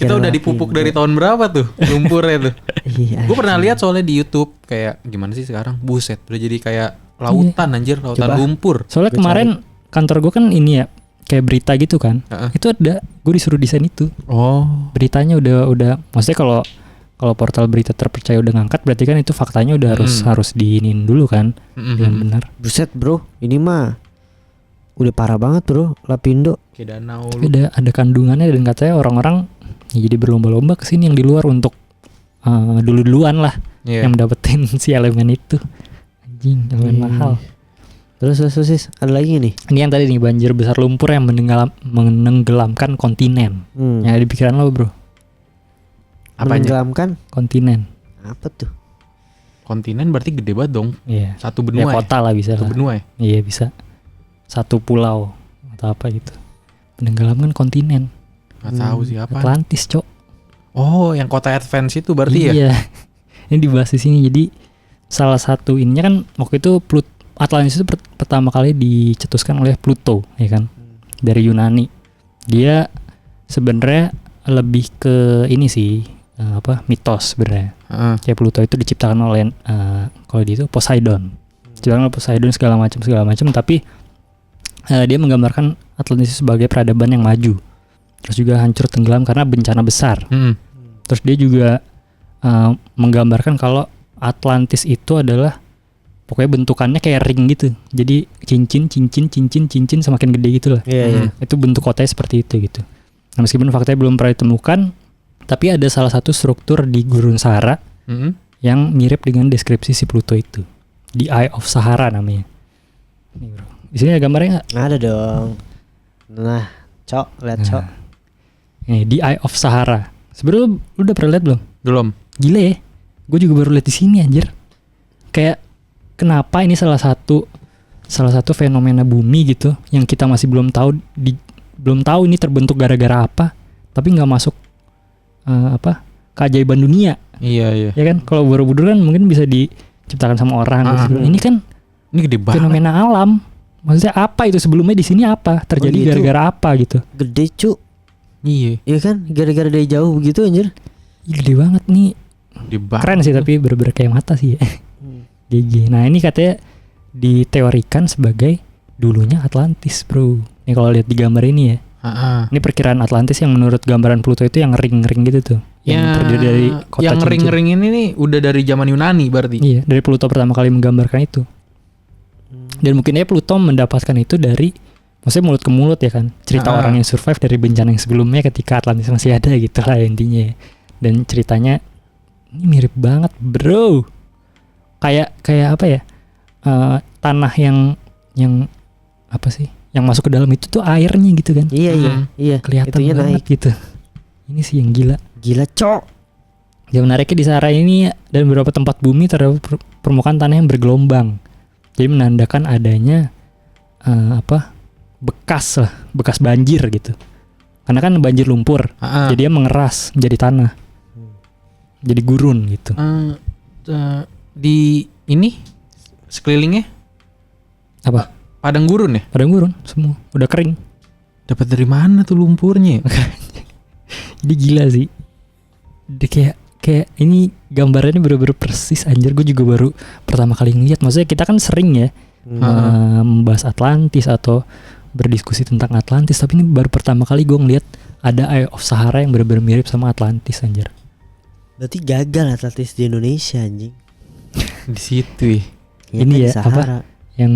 Kita udah dipupuk dari tahun berapa tuh lumpurnya tuh? Iya. Gue pernah lihat soalnya di YouTube kayak gimana sih sekarang, buset udah jadi kayak lautan anjir, lautan Coba. lumpur. Soalnya Gua kemarin kantor gue kan ini ya, kayak berita gitu kan. Itu ada, gue disuruh desain itu. Oh, Beritanya udah maksudnya kalau portal berita terpercaya udah ngangkat, berarti kan itu faktanya udah harus diinin dulu kan, dengan benar. Buset bro, ini mah udah parah banget bro, Lapindo. kayak danau. Tapi ada kandungannya, dan katanya orang-orang ya jadi berlomba-lomba kesini yang di luar untuk duluan lah Iya. yang dapetin si elemen itu. Anjing, elemen mahal. Terus ada lagi nih. Ini yang tadi nih, banjir besar lumpur yang menenggelamkan kontinen. Yang ada di pikiran lo bro, Apanya? Menenggelamkan kontinen. apa tuh? Kontinen berarti gede banget dong. Iya. Satu Ya benua kota lah bisa Satu lah. benua ya? Iya bisa. Satu pulau atau apa gitu. Menenggelamkan kontinen. Gak tahu sih apa. Atlantis, Cok. Oh, yang kota Advance itu berarti ya? Iya. Ini dibahas di sini. Jadi salah satu ininya kan waktu itu Atlantis itu pertama kali dicetuskan oleh Pluto, ya kan? Dari Yunani. Dia sebenarnya lebih ke ini sih, mitos sebenarnya. Kayak Pluto itu diciptakan oleh kalau di itu Poseidon. Diciptakan oleh Poseidon segala macam, tapi dia menggambarkan Atlantis sebagai peradaban yang maju. Terus juga hancur tenggelam karena bencana besar. Terus dia juga menggambarkan kalau Atlantis itu adalah pokoknya bentukannya kayak ring gitu. Jadi cincin semakin gede gitu lah. Iya. Itu bentuk kotanya seperti itu gitu. Nah, meskipun faktanya belum pernah ditemukan, tapi ada salah satu struktur di Gurun Sahara yang mirip dengan deskripsi si Pluto itu. The Eye of Sahara namanya. Nih bro, di sini ada gambarnya nggak? Ada dong. Nah, Cok, lihat Cok. Nih, The Eye of Sahara. Sebenarnya lu udah pernah lihat belum? Belum. Gila ya, gue juga baru lihat di sini anjir. Kayak kenapa ini salah satu fenomena bumi gitu yang kita masih belum tahu ini terbentuk gara-gara apa, tapi nggak masuk keajaiban dunia. Iya. Ya kan, kalau Borobudur kan mungkin bisa diciptakan sama orang. Ini kan Ini gede banget. fenomena alam. Maksudnya apa itu sebelumnya di sini apa terjadi gitu. gara-gara apa gitu? Gede Cuk. Iya. Iya kan, gara-gara dari jauh begitu anjir. Ih, gede banget nih. Gede banget. Keren sih, tapi bener-bener kayak mata sih ya. GG. Nah ini katanya diteorikan sebagai dulunya Atlantis bro. Ini kalau lihat di gambar ini ya. Ini perkiraan Atlantis yang menurut gambaran Pluto itu yang ring-ring gitu tuh. Yang terdiri dari kota yang cincin. ring-ring ini nih udah dari zaman Yunani berarti. Iya, dari Pluto pertama kali menggambarkan itu. Dan mungkin aja Pluto mendapatkan itu dari, maksudnya mulut ke mulut ya kan. Cerita orang yang survive dari bencana yang sebelumnya ketika Atlantis masih ada gitu lah intinya. Dan ceritanya ini mirip banget bro. Kayak apa ya? Tanah yang apa sih? Yang masuk ke dalam itu tuh airnya gitu kan. Iya. Kelihatan Itunya banget naik. gitu. Ini sih yang gila. Gila Cok. Yang menariknya di Sahara ini dan beberapa tempat bumi terdapat permukaan tanah yang bergelombang. Jadi menandakan adanya bekas banjir gitu. Karena kan banjir lumpur. Jadi dia mengeras menjadi tanah. Jadi gurun gitu. Di ini sekelilingnya Apa? padang gurun ya? Padang gurun semua udah kering. Dapat dari mana tuh lumpurnya? Jadi gila sih. Dia kayak ini gambarannya bener-bener persis anjir. Gue juga baru pertama kali ngeliat. Maksudnya kita kan sering ya membahas Atlantis atau berdiskusi tentang Atlantis, tapi ini baru pertama kali gue ngeliat ada Eye of Sahara yang bener-bener mirip sama Atlantis anjir. Berarti gagal Atlantis di Indonesia anjing. Di situ ya. Ini kan ya, di Sahara. Yang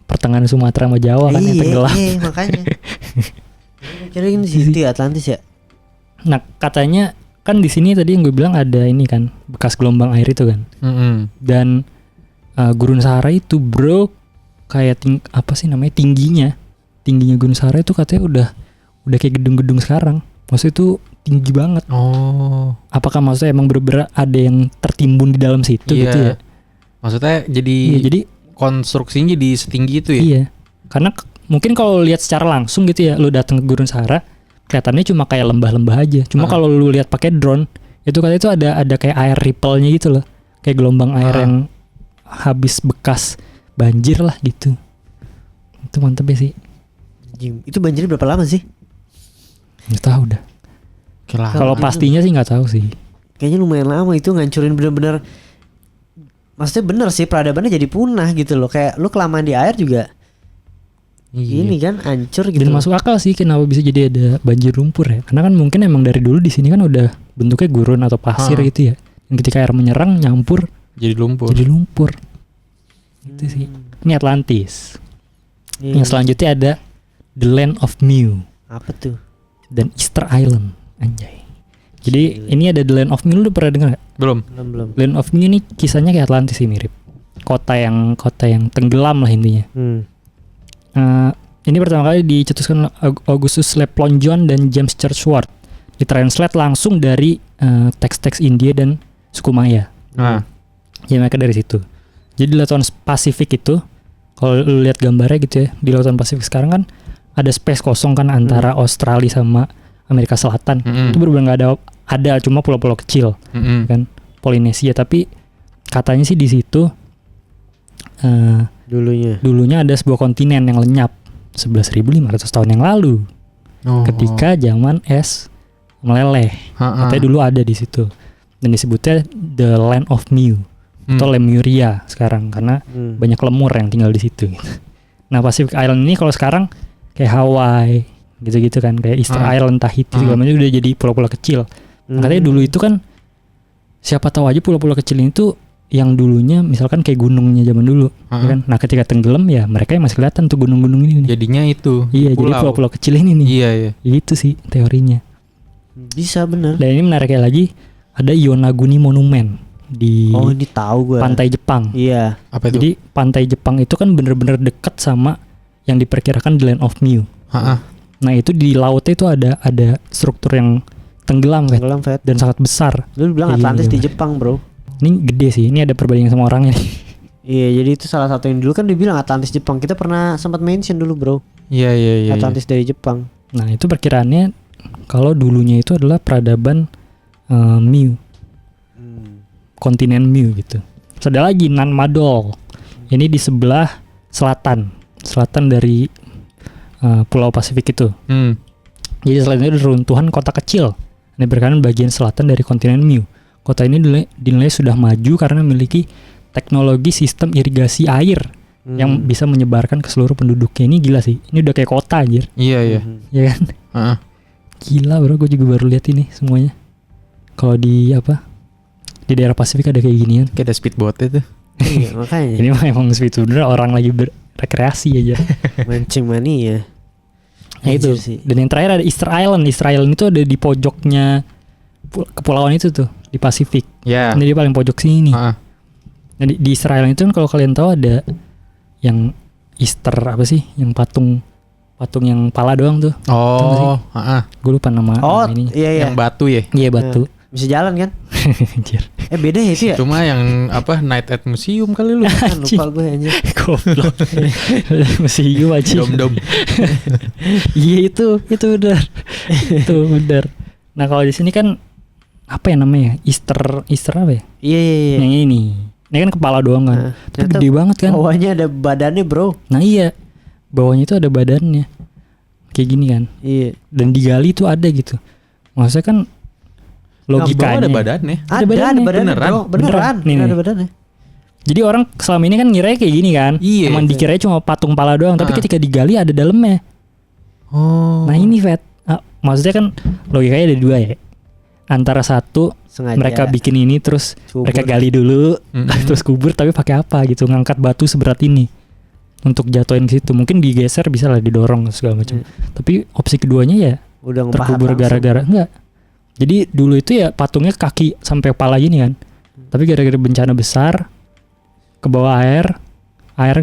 pertengahan Sumatera sama Jawa kan yang tenggelam. Iya makanya. Kira ini di situ Atlantis ya. Nah katanya kan di sini tadi yang gue bilang ada ini kan bekas gelombang air itu kan. Dan Gurun Sahara itu bro kayak tingginya Gurun Sahara itu katanya udah kayak gedung-gedung sekarang. Maksudnya itu tinggi banget. Oh. Apakah maksudnya emang bener-bener ada yang tertimbun di dalam situ gitu ya? Maksudnya jadi konstruksinya jadi setinggi itu ya? Iya. Karena mungkin kalau lihat secara langsung gitu ya, lu datang ke Gurun Sahara, kelihatannya cuma kayak lembah-lembah aja. Cuma kalau lu lihat pakai drone, Itu katanya itu ada kayak air ripple-nya gitu loh. Kayak gelombang air yang habis bekas banjir lah gitu. Itu mantep ya sih. Itu banjirnya berapa lama sih? Nggak tahu dah. Kalau pastinya sih nggak tahu sih. Kayaknya lumayan lama itu ngancurin bener-bener. Maksudnya bener sih peradabannya jadi punah gitu loh. Kayak lu kelamaan di air juga. Ini kan hancur gitu. Dan masuk akal sih kenapa bisa jadi ada banjir lumpur ya. Karena kan mungkin emang dari dulu di sini kan udah bentuknya gurun atau pasir gitu ya. Dan ketika air menyerang nyampur jadi lumpur. Gitu sih. Ini Atlantis. Yang selanjutnya ada The Land of Mew. Apa tuh? Dan Easter Island. Anjay. Jadi ini ada The Land of Mew, lu udah pernah dengar gak? Belum. Land of Mew ini kisahnya kayak Atlantis sih, mirip. Kota yang tenggelam lah intinya. Ini pertama kali dicetuskan Augustus Leplongeon dan James Churchward. Ditranslate langsung dari teks-teks India dan suku Maya. Ya mereka dari situ. Jadi di lautan Pasifik itu, kalau lu lihat gambarnya gitu ya, di lautan Pasifik sekarang kan ada space kosong kan antara Australia sama Amerika Selatan. Itu benar-benar nggak ada cuma pulau-pulau kecil kan, Polinesia. Tapi katanya sih di situ dulunya ada sebuah kontinen yang lenyap 11.500 tahun yang lalu, ketika zaman es meleleh. Katanya dulu ada di situ dan disebutnya The Land of Mew atau Lemuria sekarang karena banyak lemur yang tinggal di situ. Nah Pacific Island ini kalau sekarang kayak Hawaii gitu-gitu kan, kayak Easter Island, Tahiti segala macam udah jadi pulau-pulau kecil. Katanya dulu itu kan siapa tahu aja pulau-pulau kecil ini tuh yang dulunya misalkan kayak gunungnya zaman dulu, ya kan? Nah ketika tenggelam ya mereka yang masih kelihatan tuh gunung-gunung ini nih. Jadinya itu. Iya, jadi pulau-pulau kecil ini nih. Iya. Itu sih teorinya. Bisa bener. Dan ini menariknya lagi ada Yonaguni Monument di ini tahu gue. pantai Jepang. Iya. Apa itu? Jadi pantai Jepang itu kan bener-bener dekat sama yang diperkirakan The Land of Mew. Nah itu di lautnya itu ada struktur yang tenggelam kan, dan sangat besar. Lu bilang Atlantis di Jepang bro. Ini gede sih, ini ada perbandingan sama orangnya nih. Iya, jadi itu salah satu yang dulu kan dibilang Atlantis Jepang. Kita pernah sempat mention dulu bro. Iya. Atlantis dari Jepang. Nah itu perkiraannya kalau dulunya itu adalah peradaban Mew, kontinen Mew gitu. Terus ada lagi Nan Madol. Ini di sebelah selatan dari Pulau Pasifik itu. Jadi selain itu runtuhan kota kecil. Ini berkaitan bagian selatan dari kontinen Mew. Kota ini dinilai sudah maju karena memiliki teknologi sistem irigasi air yang bisa menyebarkan ke seluruh penduduknya. Ini gila sih. Ini udah kayak kota anjir. Iya. Iya kan? Gila bro, gue juga baru lihat ini semuanya. Kalau di daerah Pasifik ada kayak ginian. Kayak ada speedboat itu. Iya, makanya. Ini mah emang bener orang lagi rekreasi aja. Mancing mania. Nah itu sih. Dan yang terakhir ada Easter Island. Easter Island itu ada di pojoknya kepulauan itu tuh di Pasifik. Ini dia paling pojok sini. Nah di Easter Island itu kan kalau kalian tahu ada yang Easter apa sih? Yang patung yang pala doang tuh. Gue lupa nama ini. Iya. Yang batu ya? Iya batu. Bisa jalan kan? Anjir. Beda ya itu ya? Cuma yang Night at Museum kali lu. Lupa gue anjir. Goblok. Museum aja. Dom. Iya itu benar. Itu benar. Nah kalau di sini kan apa ya namanya? Easter apa ya? Iya. Yang ini kan kepala doang kan. Tapi gede banget kan. Bawahnya ada badannya bro. Nah iya. Bawahnya itu ada badannya. Kayak gini kan. Iya. Dan digali itu ada gitu. Maksudnya kan logikanya. Ada badannya. Ada badannya. Beneran. Nih. Ada badannya. Jadi orang selama ini kan ngira kayak gini kan. Iya. Emang dikiranya cuma patung pala doang. Tapi ketika digali ada dalamnya. Nah ini Vet. Maksudnya kan logikanya ada dua ya. Antara satu sengaja mereka bikin ini terus mereka gali dulu terus kubur, tapi pakai apa gitu, ngangkat batu seberat ini untuk jatuhin ke situ. Mungkin digeser bisa lah, didorong segala macam. Tapi opsi keduanya ya udah terkubur gara-gara enggak. Jadi dulu itu ya patungnya kaki sampai kepala gini kan. Tapi gara-gara bencana besar ke bawah air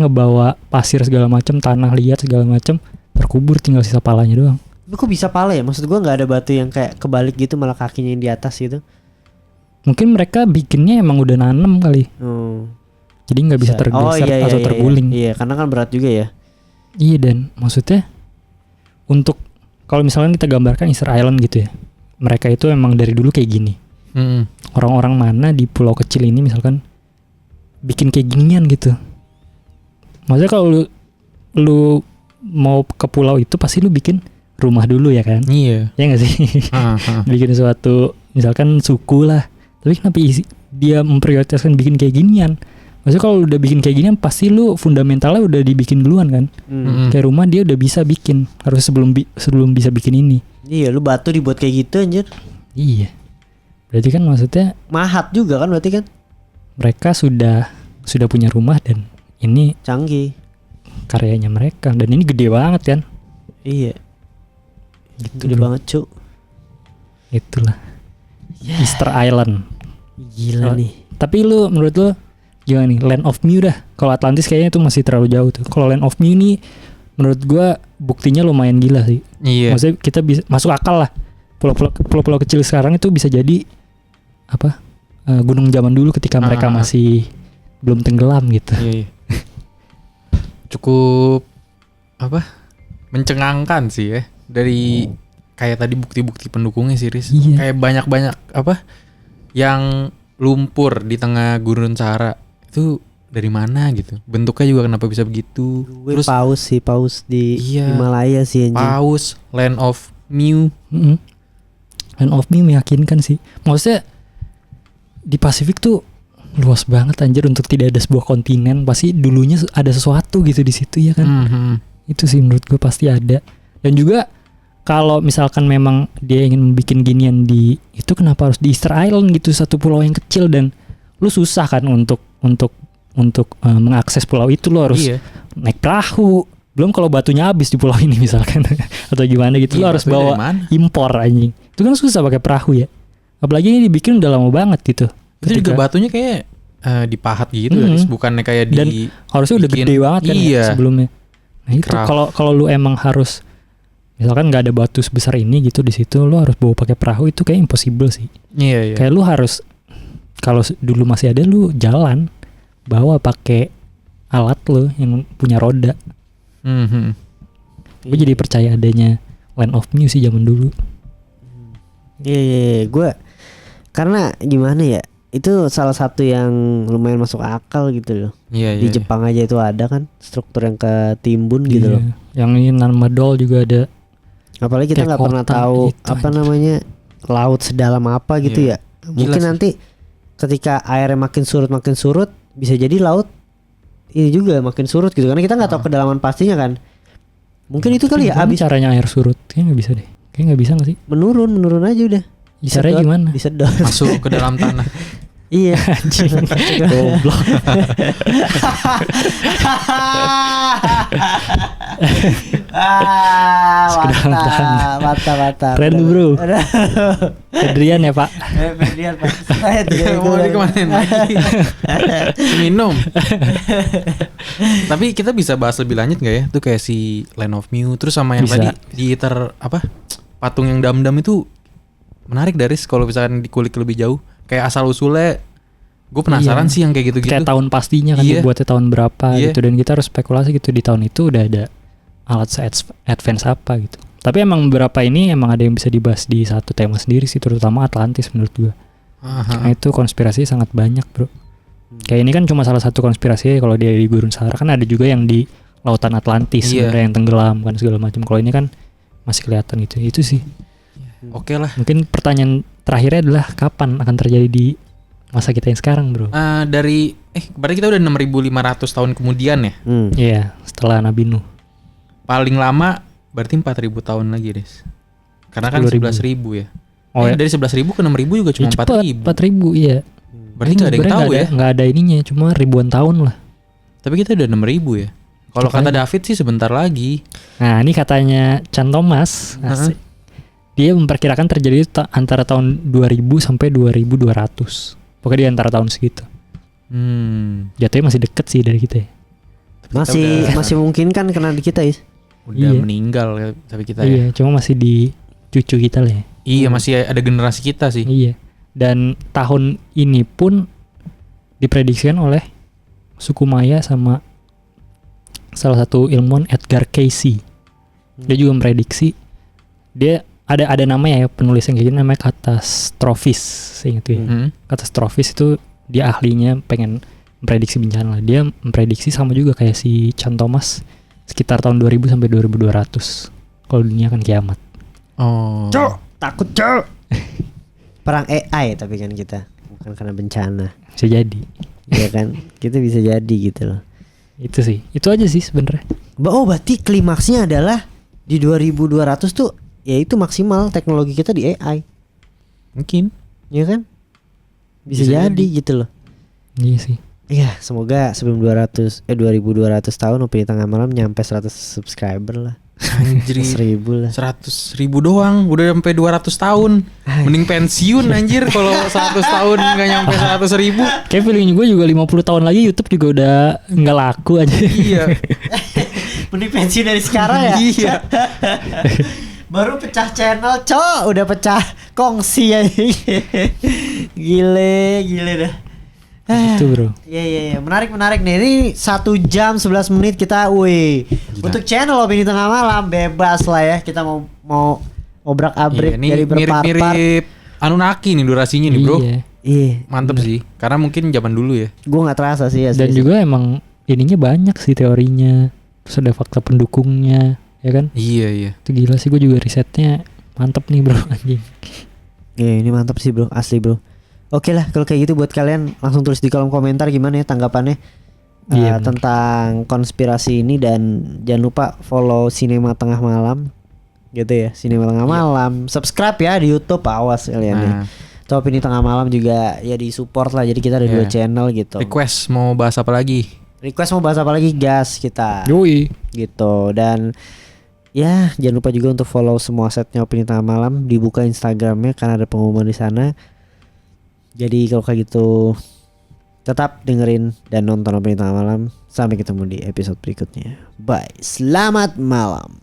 ngebawa pasir segala macam, tanah liat segala macam, terkubur tinggal sisa palanya doang. Tapi kok bisa pala ya? Maksud gue gak ada batu yang kayak kebalik gitu, malah kakinya yang di atas gitu. Mungkin mereka bikinnya emang udah nanem kali. Jadi gak bisa tergeser atau terguling. Iya, karena kan berat juga ya. Iya, dan maksudnya untuk kalau misalnya kita gambarkan Easter Island gitu ya, mereka itu emang dari dulu kayak gini. Orang-orang mana di pulau kecil ini misalkan bikin kayak ginian gitu. Maksudnya kalau lu mau ke pulau itu pasti lu bikin rumah dulu ya kan? Iya. Ya nggak sih? Bikin suatu misalkan suku lah. Tapi kenapa dia memprioritaskan bikin kayak ginian? Maksudnya kalau udah bikin kayak ginian pasti lu fundamentalnya udah dibikin duluan kan? Kayak rumah dia udah bisa bikin, harus sebelum bisa bikin ini. Iya, lu batu dibuat kayak gitu anjir. Iya. Berarti kan maksudnya Mahat juga kan berarti kan? mereka sudah punya rumah dan ini Canggih. karyanya mereka dan ini gede banget kan? Iya. Gitu Gede bro. banget, Cuk. Itulah. Easter Island. Gila Oh, nih. Tapi lu menurut lu gimana nih? Land of Mew dah. Kalau Atlantis kayaknya itu masih terlalu jauh tuh. Kalau Land of Mew nih menurut gua buktinya lumayan gila sih. Iya. Maksudnya kita bisa masuk akal lah. Pulau-pulau kecil sekarang itu bisa jadi apa? Gunung zaman dulu ketika mereka masih belum tenggelam gitu. Iya. Cukup apa? Mencengangkan sih ya. Dari kayak tadi bukti-bukti pendukungnya sih, Riz. Iya. Kayak banyak-banyak apa? Yang lumpur di tengah gurun Sahara. Itu dari mana gitu? Bentuknya juga kenapa bisa begitu? Gue paus di Iya. Himalaya sih anjing. Paus, Land of Mew. Land of Mew meyakinkan sih. Maksudnya di Pasifik tuh luas banget anjir untuk tidak ada sebuah kontinen. Pasti dulunya ada sesuatu gitu di situ ya kan. Itu sih menurut gue pasti ada. Dan juga kalau misalkan memang dia ingin bikin ginian di itu, kenapa harus di Easter Island gitu, satu pulau yang kecil dan lu susah kan untuk mengakses pulau itu, lu harus naik perahu. Belum kalau batunya habis di pulau ini misalkan atau gimana gitu, lu harus bawa impor anjing. Itu kan susah pakai perahu ya. Apalagi ini dibikin udah lama banget gitu. Itu juga batunya kayak dipahat gitu, Riz. Bukannya kayak dan harusnya udah gede banget kan ya sebelumnya. Nah itu kalau lu emang harus misalkan nggak ada batu sebesar ini gitu di situ, lu harus bawa pakai perahu, itu kayak impossible sih. Iya. Kayak lu harus, kalau dulu masih ada, lu jalan bawa pakai alat lu yang punya roda. Gue jadi percaya adanya Land of Mew sih zaman dulu. Iya. Gue karena gimana ya? Itu salah satu yang lumayan masuk akal gitu loh. Iya. Di Jepang aja itu ada kan struktur yang ketimbun gitu loh. Yang ini Nanmadol juga ada. Apalagi kita nggak pernah tahu gitu apa namanya laut sedalam apa gitu ya. Mungkin nanti ketika airnya makin surut bisa jadi laut ini juga makin surut gitu karena kita nggak tahu kedalaman pastinya kan. Mungkin itu kali ya abis caranya air surut. Kayaknya nggak bisa deh. Kayaknya nggak bisa nggak sih? menurun aja udah. Caranya gimana? Disedot. Masuk ke dalam tanah. Iya. Goblok. Mantap. Keren tuh bro. Adrian ya pak. Adrian pak. Mau dikemanin lagi? Minum. Tapi kita bisa bahas lebih lanjut nggak ya? Itu kayak si Land of Mew, terus sama yang tadi di patung yang dam-dam itu menarik dari kalau misalkan dikulik lebih jauh. Kayak asal usulnya, gue penasaran sih yang kayak gitu-gitu. Kayak tahun pastinya kan dibuatnya tahun berapa gitu, dan kita harus spekulasi gitu di tahun itu udah ada alat se-advance apa gitu. Tapi emang beberapa ini emang ada yang bisa dibahas di satu tema sendiri sih, terutama Atlantis menurut gue. Nah itu konspirasi sangat banyak bro. Kayak ini kan cuma salah satu konspirasi, kalau dia di Gurun Sahara kan ada juga yang di Lautan Atlantis sebenarnya yang tenggelam kan segala macam. Kalau ini kan masih kelihatan gitu. Itu sih. Oke lah. Mungkin pertanyaan terakhirnya adalah kapan akan terjadi di masa kita yang sekarang bro? Berarti kita udah 6.500 tahun kemudian ya? Iya, setelah Nabi Nuh. Paling lama berarti 4.000 tahun lagi, Des. Karena kan 11.000 ya. Dari 11.000 ke 6.000 juga cuma 4.000. 4.000 iya. Berarti nggak ada yang tahu ya? Nggak ada ininya, cuma ribuan tahun lah. Tapi kita udah 6.000 ya. Kalau kata David sih sebentar lagi. Nah ini katanya Chan Thomas. Dia memperkirakan terjadi antara tahun 2000 sampai 2200. Pokoknya di antara tahun segitu. Jatuhnya masih deket sih dari kita ya. Masih mungkin kan kena di kita ya. Udah meninggal ya, tapi kita ya. Cuma masih di cucu kita lah ya. Iya masih ada generasi kita sih. Iya. Dan tahun ini pun diprediksikan oleh suku Maya sama salah satu ilmuwan Edgar Cayce. Dia juga memprediksi dia ada namanya ya penulis yang kayak gini namanya katastrofis seingat gue. Katastrofis itu dia ahlinya pengen memprediksi bencana lah. Dia memprediksi sama juga kayak si Chan Thomas sekitar tahun 2000 sampai 2200 kalau dunia akan kiamat. Oh. Cok, takut cok. Perang AI tapi kan kita bukan karena bencana. Bisa jadi. Iya kan, kita bisa jadi gitu loh. Itu sih, itu aja sih sebenarnya. Oh berarti klimaksnya adalah di 2200 tuh ya itu maksimal teknologi kita di AI. Mungkin. Iya kan? Bisa jadi gitu loh. Iya sih. Iya, semoga sebelum 2200 tahun Opini Tengah Malam nyampe 100 subscriber lah. Anjir. 100.000 lah. 100.000 doang, udah sampai 200 tahun. Mending pensiun anjir kalau 100 tahun nggak nyampe 100.000. Kayak feeling gue juga 50 tahun lagi YouTube juga udah nggak laku aja. Iya. Mending pensiun dari sekarang ya. Iya. Baru pecah channel, cok, udah pecah kongsi ya. Gile dah. Itu bro. Iya, menarik nih. Ini 1 jam 11 menit kita, wih. Untuk channel Opini Tengah Malam bebas lah ya. Kita mau obrak-abrik dari berpart-part. Mirip Anunnaki nih durasinya nih bro. Iya. Mantep sih. Karena mungkin zaman dulu ya. Gue nggak terasa sih ya. Dan juga emang ininya banyak sih teorinya. Terus ada fakta pendukungnya, ya kan? Iya. Itu gila sih, gue juga risetnya mantep nih bro anjing. Iya, ini mantap sih bro, asli bro. Oke lah, kalau kayak gitu buat kalian langsung tulis di kolom komentar gimana ya tanggapannya tentang konspirasi ini, dan jangan lupa follow Sinema Tengah Malam gitu ya, Sinema Tengah Malam. Subscribe ya di YouTube, awas kalian ya. Tuh Opini Tengah Malam juga ya di support lah, jadi kita ada 2 channel gitu. Request mau bahas apa lagi? Gas kita. Yoi. Gitu, dan ya jangan lupa juga untuk follow semua setnya Opini Tengah Malam, dibuka Instagramnya karena ada pengumuman di sana. Jadi kalau kayak gitu tetap dengerin dan nonton Opini Tengah Malam. Sampai ketemu di episode berikutnya. Bye. Selamat malam.